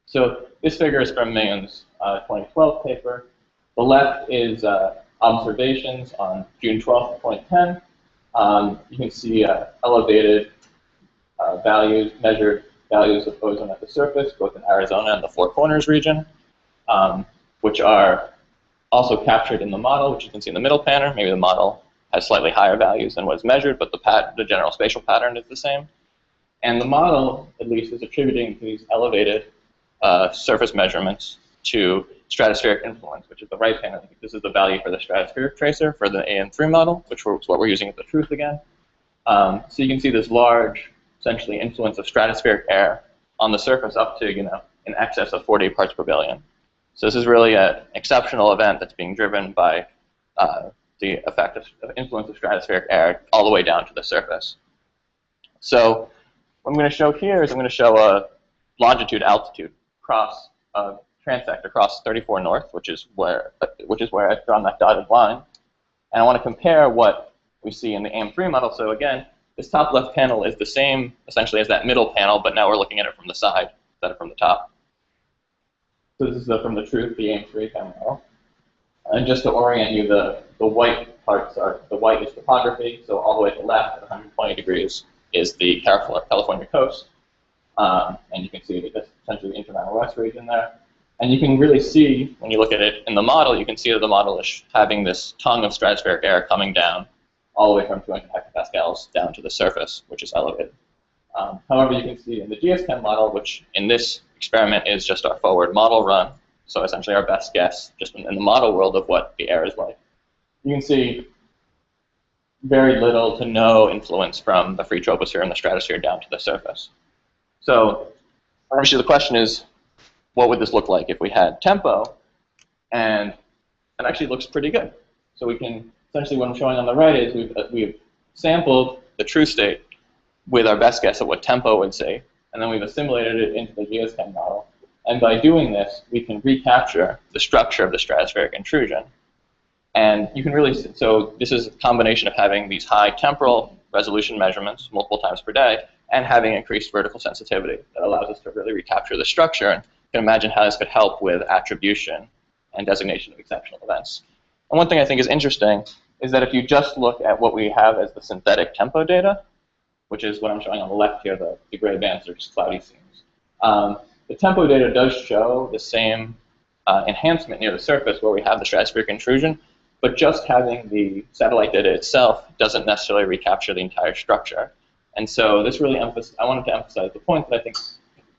So this figure is from Mayon's 2012 paper. The left is observations on June 12th, 2010. You can see elevated measured values of ozone at the surface, both in Arizona and the Four Corners region, which are also captured in the model, which you can see in the middle panel. Maybe the model has slightly higher values than what's measured, but the general spatial pattern is the same. And the model, at least, is attributing these elevated surface measurements to stratospheric influence, which is the right panel. This is the value for the stratospheric tracer for the AM3 model, which is what we're using at the truth again. So you can see this large, essentially, influence of stratospheric air on the surface up to, in excess of 40 parts per billion. So this is really an exceptional event that's being driven by the effect of influence of stratospheric air all the way down to the surface. So what I'm going to show here is I'm going to show a longitude-altitude cross transect across 34 North, which is where I've drawn that dotted line. And I want to compare what we see in the AM3 model. So again, this top left panel is the same, essentially, as that middle panel, but now we're looking at it from the side instead of from the top. So this is from the truth, the AM3 panel. And just to orient you, the white parts the white is topography, so all the way to the left at 120 degrees is the California coast. And you can see that's essentially the Intermountain West region there. And you can really see, when you look at it in the model, you can see that the model is having this tongue of stratospheric air coming down all the way from 200 hectopascals down to the surface, which is elevated. However, you can see in the GSChem model, which in this experiment is just our forward model run, so essentially our best guess just in the model world of what the air is like. You can see very little to no influence from the free troposphere and the stratosphere down to the surface. So obviously the question is, what would this look like if we had tempo? And it actually looks pretty good. So we can, essentially what I'm showing on the right is we've sampled the true state with our best guess at what tempo would say, and then we've assimilated it into the geostem model. And by doing this, we can recapture the structure of the stratospheric intrusion. And you can really, so this is a combination of having these high temporal resolution measurements multiple times per day and having increased vertical sensitivity that allows us to really recapture the structure. And you can imagine how this could help with attribution and designation of exceptional events. And one thing I think is interesting is that if you just look at what we have as the synthetic tempo data, which is what I'm showing on the left here, the gray bands are just cloudy scenes. The tempo data does show the same enhancement near the surface where we have the stratospheric intrusion, but just having the satellite data itself doesn't necessarily recapture the entire structure. And so this really I wanted to emphasize the point that I think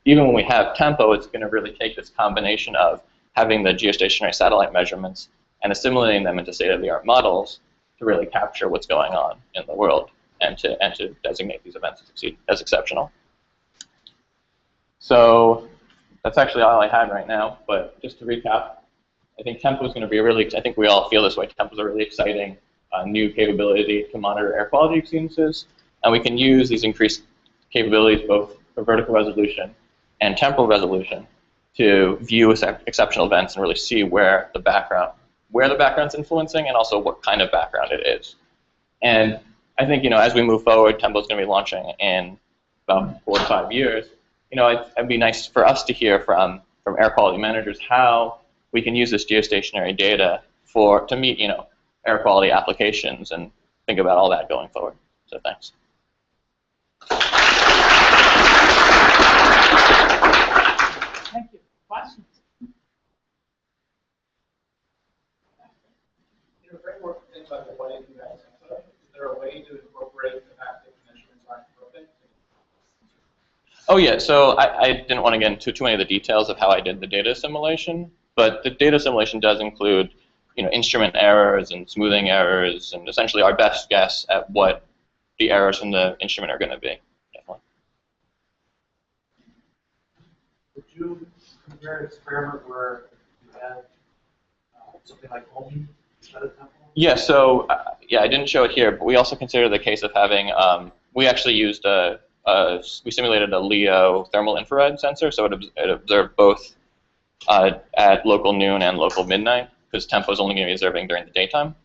even when we have tempo, it's going to really take this combination of having the geostationary satellite measurements and assimilating them into state-of-the-art models to really capture what's going on in the world and to designate these events as exceptional. So that's actually all I had right now, but just to recap, I think tempo is going to be I think we all feel this way, tempo is a really exciting new capability to monitor air quality exceedances, and we can use these increased capabilities both for vertical resolution and temporal resolution to view exceptional events and really see where the background's influencing and also what kind of background it is. And I think, as we move forward, tempo is going to be launching in about 4 to 5 years. It'd be nice for us to hear from air quality managers how we can use this geostationary data to meet, air quality applications and think about all that going forward. So thanks. Thank you. Questions? Framework things like the way you guys have, is there a way to incorporate the fact that measurements aren't perfect? Oh yeah, so I didn't want to get into too many of the details of how I did the data assimilation, but the data assimilation does include, instrument errors and smoothing errors, and essentially our best guess at what the errors from the instrument are going to be. Definitely. Would you compare an experiment where you had something like Omi instead of tempo? Yeah, so yeah, I didn't show it here, but we also considered the case of having, we actually used we simulated a LEO thermal infrared sensor, so it observed both at local noon and local midnight, because tempo is only going to be observing during the daytime.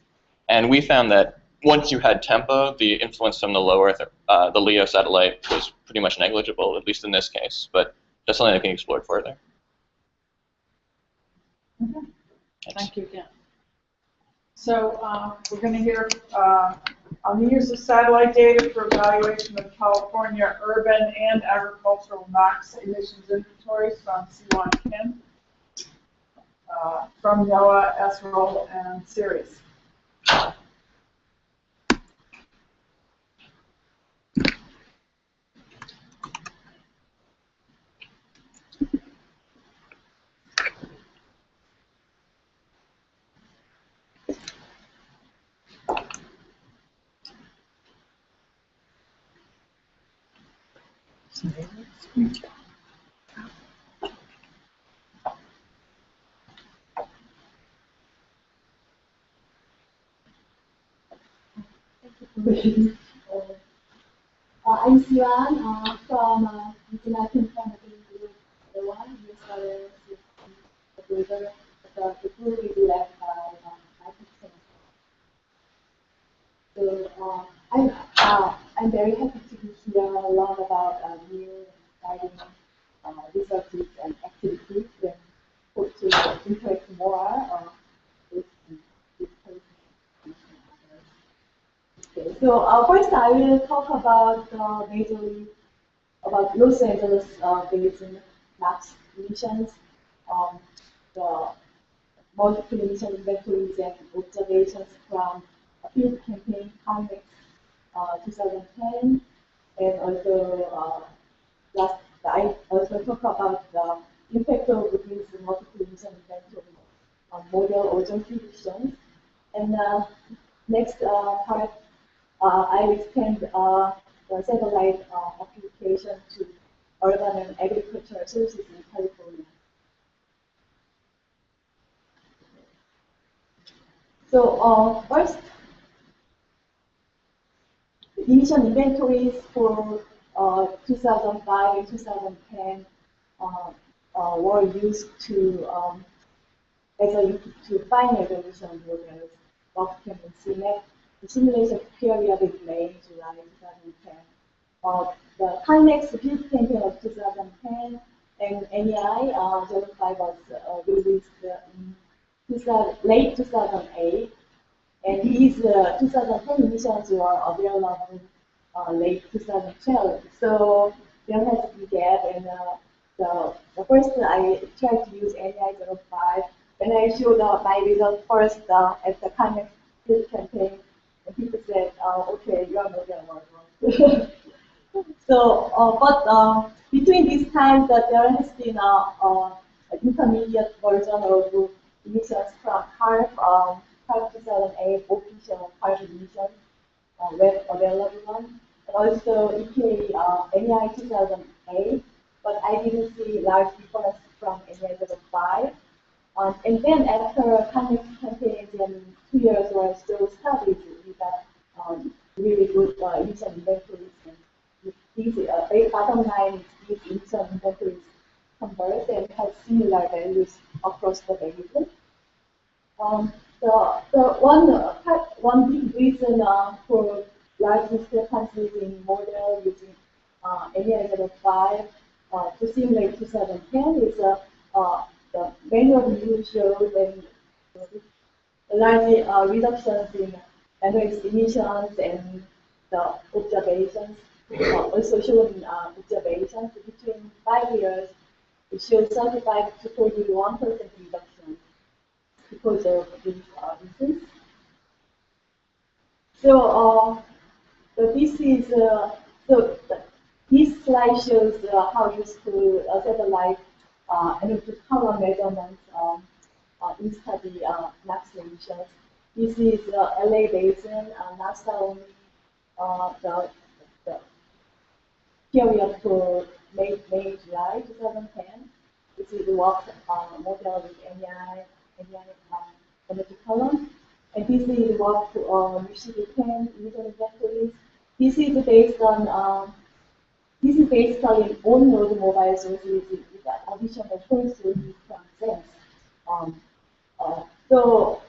And we found that once you had tempo, the influence from the low Earth, the LEO satellite was pretty much negligible, at least in this case, but that's something that can be explored further. Mm-hmm. Thank you again. So we're going to hear on the use of satellite data for evaluation of California urban and agricultural NOx emissions inventories from Siwan Kim, from Noah, Esrol, and Sirius. I'm Siwan from International Family Group. The one who started the group, the group is led by Michael. So I'm very happy to hear a lot about new and exciting researches and activities, and hope to interact more with this person. Okay, so first I will talk about majorly about Los Angeles basin NOx emissions, the multiple emission inventories and observations from a field campaign COMEX 2010, and also I also talk about the impact of these multiple emission inventories on model ozone conditions. And next part, I will extend the satellite application to urban and agricultural services in California. So first, emission inventories for 2005 and 2010 were used to as a input to final evolution models of and CNET. The simulation period is May, July 2010. The Kinex field campaign of 2010 and NEI 05 was released in late 2008. And these 2010 emissions were available late 2012. So there has to be gap. And the first I tried to use NEI 05. When I showed my result first at the Kinex field campaign, and people said, okay, you are not going to work. So, but between these times, there has been an intermediate version of emissions from HARP 2008 official HARP emissions, web available one, and also EPA NEI 2008, but I didn't see large difference from NEI 2005. And then after Kinex campaigns and 2 years or so studies, we got really good emission inventories. And these bottom line is these emission inventories converge and have similar values across the basin. The one big reason for large discrepancies in model using NEI 05 to simulate 2010 is the manual review showed large reductions in NOx emissions and the observations. Also shown observations between 5 years, it shows 35 to 41% reduction because of these reasons. So, this slide shows how useful satellite energy color measurements in study NOx emissions. This is LA Basin, NASA only the period for May, July 2010. This is what model with NEI energy columns. And this is what UCD10 emission inventories. This is based on this is basically on-node mobile sources with additional point sources from SENS. So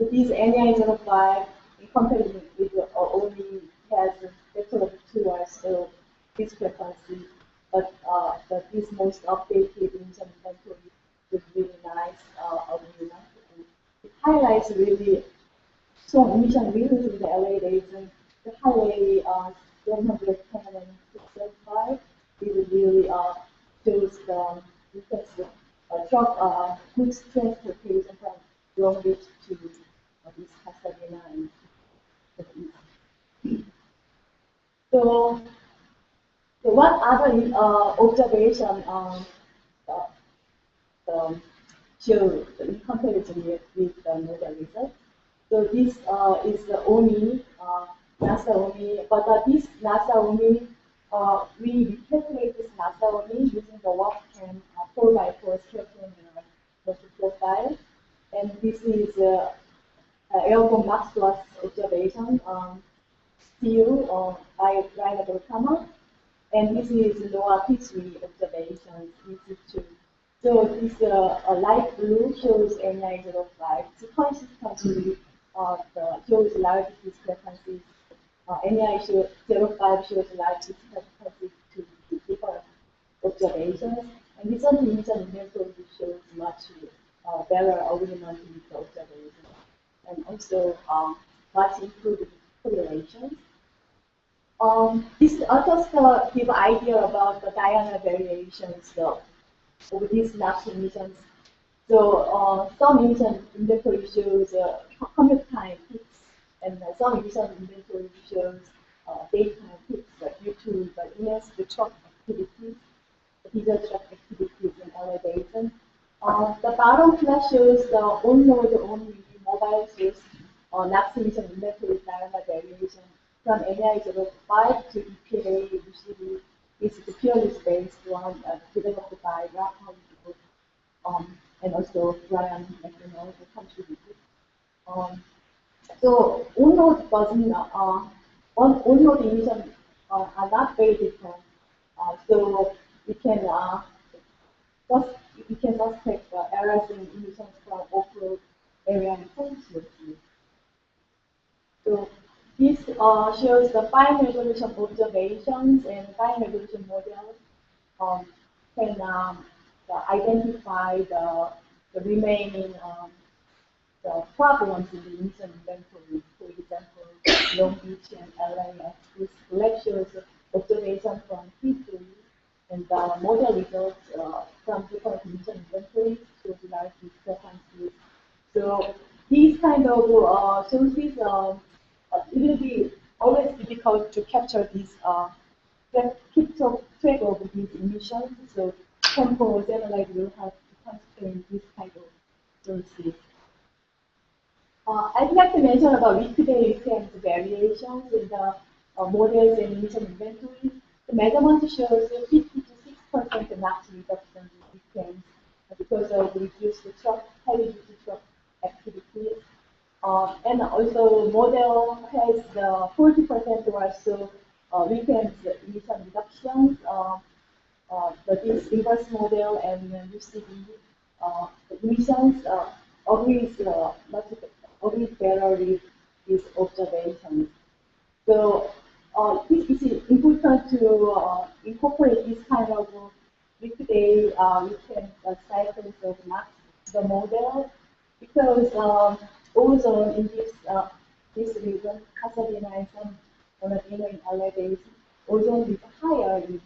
this NEI 05 in comparison with only has a factor of 2 or so discrepancy, but this most updated emission inventory is really nice. It highlights really strong emission release in the LA basin. The highway 110 and 675 is really shows the intense truck goods transportation from Long Beach to this Pasadena and the east. So what other observation show in comparison with the model results? So this is the OMI, NASA OMI, but this NASA OMI, we recalculate this NASA OMI using the WAPCAM 4x4 stretching profile. And this is airborne max plus observation, still by Rainer Berghammer. And this is NOAA P3 observations, EC2. So this light blue shows NEI 05. So consistently shows large discrepancies. NEI 05 shows large discrepancies to different observations. And recent emission inventory shows much better alignment with the observations. And also much improved correlations. This also give an idea about the diurnal variations of these NOx emissions. So some emission inventory shows commute time peaks, and some emission inventory shows daytime peaks due to the immense truck activities, the diesel truck activities in LA Basin. The bottom plot shows the on-node only mobile source NOx emission inventory diurnal variation from NEI 05 to EPA UCD. This is purely based on developed by Rahman and also Brian McDonald contributed. So on-road doesn't, on-road emissions are not very different. So we can suspect errors in emissions from off-road area and consciously. So this shows the fine resolution observations and fine resolution models can identify the remaining the problems in the emission inventory. For example, Long Beach and LA with lectures observation from history and the model results from different emission inventories shows large discrepancies. So these kind of sources, it will be always difficult to capture these, keep track of these emissions. So Tempo satellite will have to constrain this kind of sources. I'd like to mention about weekday weekend variations in the models and emission inventories. The measurement shows 50 to 6% NOx reduction in weekends because of reduced heavy-duty truck activities. And also, model has the 40% or so weekend emission reductions. This inverse model and UCB emissions agrees better with these observations. So this is important to incorporate this kind of weekday weekend cycles of NOx the model because ozone in this region, Pasadena and San Bernardino in LA days, ozone is higher in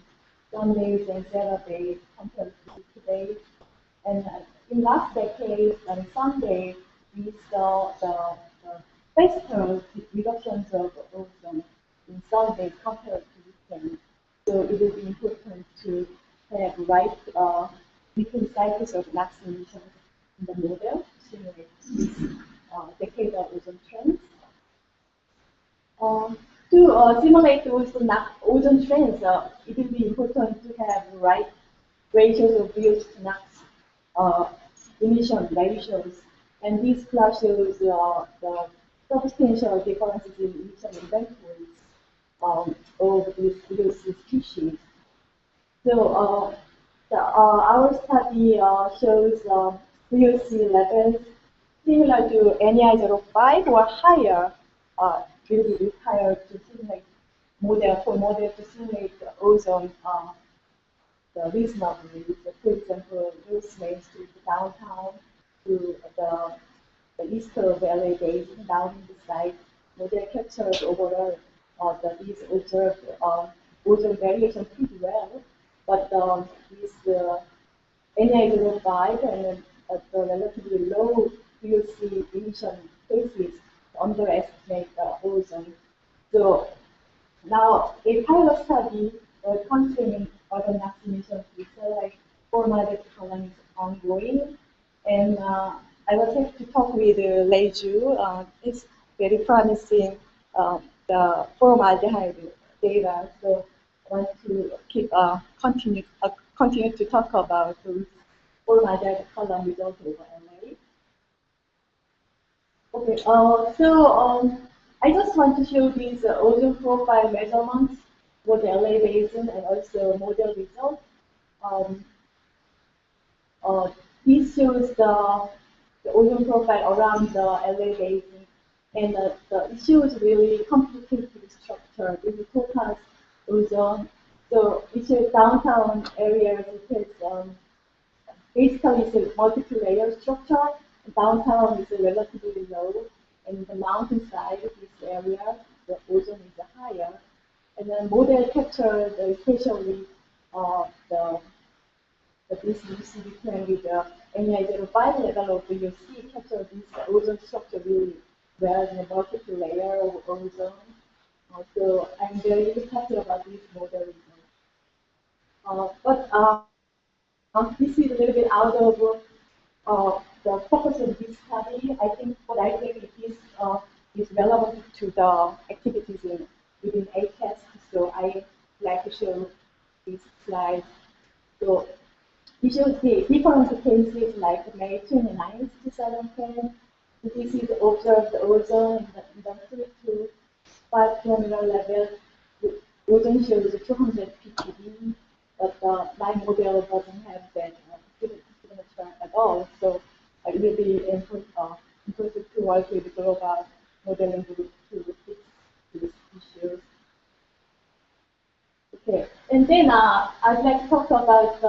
Sundays and Saturdays compared to weekdays. And in last decade and Sunday, we saw the faster reductions of ozone in Sundays compared to weekends. So it will be important to have right weekend cycles of NOx emissions in the model to simulate this decadal ozone trends. To simulate those ozone trends, it will be important to have right ratios of VOC to NOx emission ratios. And this plot shows the substantial differences in emission inventories of these VOC species. So our study shows VOC levels similar to NEI05 or higher will be required to simulate model to simulate the ozone reasonably. So for example, North Main Street downtown to the Easter Valley Basin down in the site, model captures overall these observed ozone variation pretty well. But this NEI05 and the relatively low VOC emission cases underestimate the ozone. So now a pilot study concerning other NOx emissions with satellite formatted column is ongoing. And I was able to talk with Lei Zhu. It's very promising, the formaldehyde data. So I want to keep continue to talk about those formaldehyde column results over LA. Okay, so I just want to show these ozone profile measurements for the LA basin and also model results. This shows the ozone profile around the LA basin, and it shows really complicated structure. This is total ozone. So it shows downtown areas. It has basically it's a multiple layer structure. Downtown is relatively low, and the mountainside, this area, the ozone is higher. And then model captured especially this UCB trend with the NEI05 level of VOC captured this ozone structure really well in a multiple layer of ozone. So I'm very happy about this model result. But this is a little bit out of the focus of this study. I think this is relevant to the activities within ACAST. So I like to show this slide. So it shows the different cases like May 29, 2010. This is observed ozone in the 5 kilometer level, the ozone shows 200 ppb, but my model doesn't have that signature at all. So it will be important to work with global modeling group to fix these issues. Okay, and then I'd like to talk about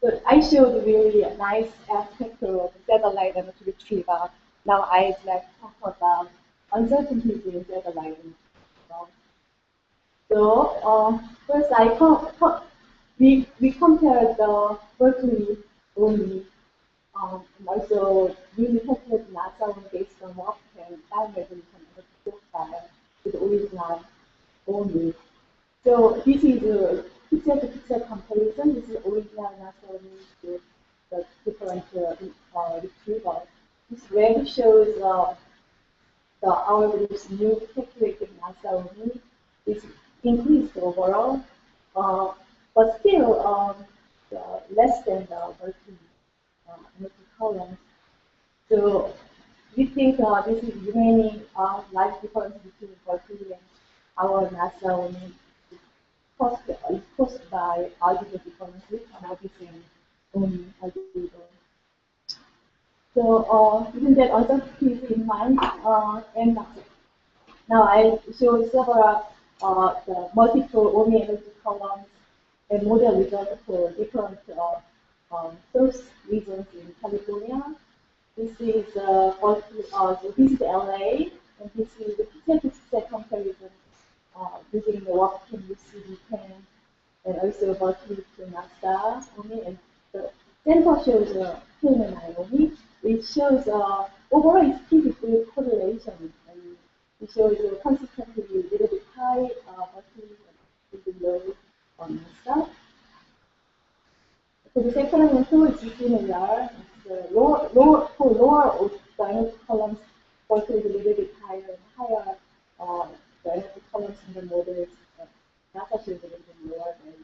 so I showed really a nice aspect of satellite and retrieval. Now I'd like to talk about uncertainties in satellite and retrieval. So first we compared the Berkeley only, and also we calculated NASA based on what can time resolution and the profile with original only. So this is a pixel-to-pixel comparison. This is original NASA with the different retrieval. This red shows our group's new calculated NASA only is increased overall, but still less than the Berkeley columns. So we think this is remaining large difference between Berkeley and our NASA only. Is caused by algebra differences and everything only algebra. So keeping that uncertainties in mind, and now I show several the multiple Omi energy columns and model results for different source regions in California. This is this is LA, and this is the pixel-to-pixel comparison. Using the working with CD10 and also Berkeley to NASA only, and the center shows K9 only. It shows overall it's pretty good correlation, and it shows consistently a little bit high Berkeley and a little low on NASA. So the Sacramento is similar. It's lower dynamic columns, Berkeley is a little bit higher and higher. The columns in the models, NASA shows a little bit lower than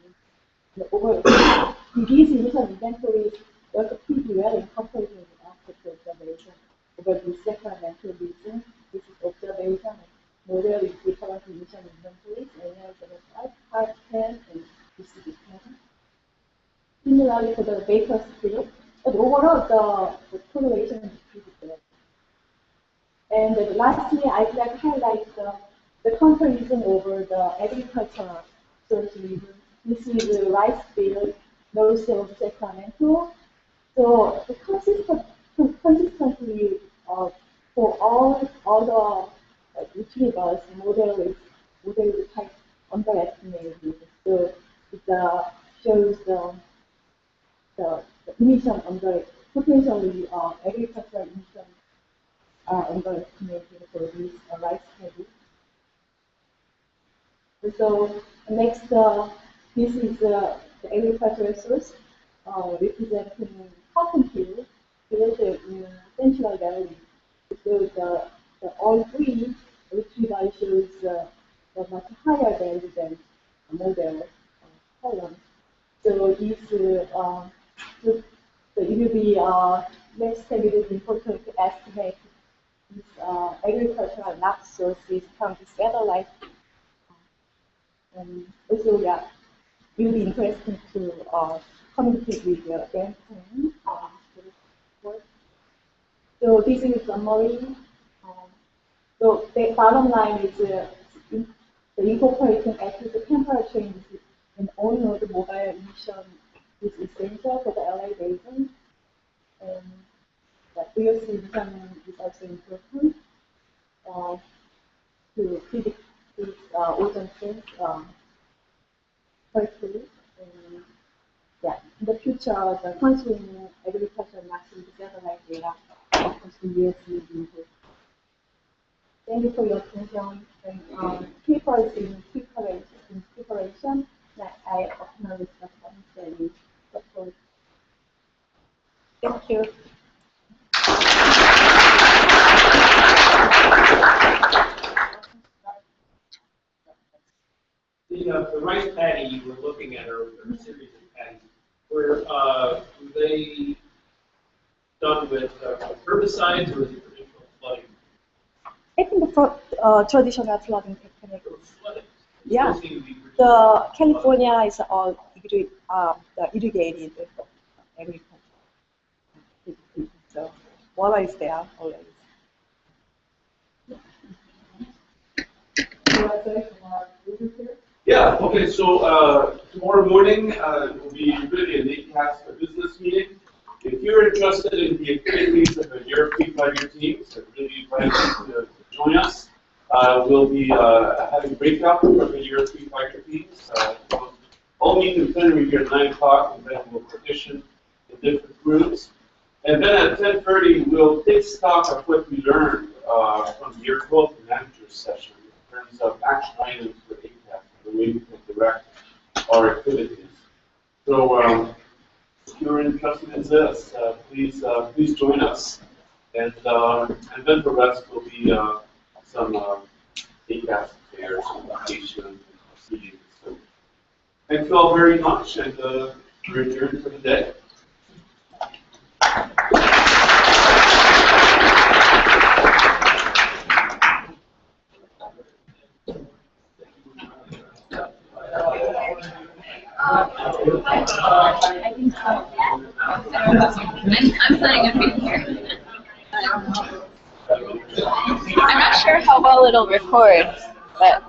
the overall. These initial inventories work pretty well in comparison with after observation over the Sacramento region. This is observation and model with different initial inventories, NL75, Part 10, and BCD10. Similarly for the Bakersfield, but overall the correlation is pretty good. And lastly, I'd like to highlight the comparison over the agricultural source region. This is the rice field north of Sacramento. So the consistently for all the retrievals, model is quite underestimated. So it shows the emission potentially agricultural emission are underestimated for this rice paddy. So next, this is the agricultural source representing cotton field in Central Valley. So the all three retrieval shows a much higher value than model column. So this so it will be next time it is important to estimate these agricultural NAP sources from the satellite. And also, yeah, it will be interesting to communicate with the band team. So this is a summary. So the bottom line is the incorporating active temperature in on-node mobile emission is essential for the LA basin. And the VOC emission is also important to predict these ozone trends correctly. And yeah, in the future, the considering agriculture maximum satellite data, of course, the VOC will be improved. Thank you for your attention. And papers in preparation that I acknowledge the study support. Thank you. The rice paddy you were looking at, or a series of paddies, were they done with herbicides or is it traditional flooding? I think for traditional flooding techniques. Yeah, the California is all irrigated agriculture. So water is there always. Yeah, okay, so tomorrow morning will be really an ACAST business meeting. If you're interested in the activities of the European Fighter teams, I really invite you to join us. We'll be having a breakout for the European Fighter teams. All meet in plenary here at 9 o'clock, and then we'll partition in different groups. And then at 10:30, we'll take stock of what we learned from the Year 12 Managers session in terms of action items for ACAST, the way we can direct our activities. So if you're interested in this, please join us. And then the rest will be some ACAST affairs, communication, proceedings. So thank you all very much, and we're adjourned for the day. I'm planning on being here. I'm not sure how well it'll record, but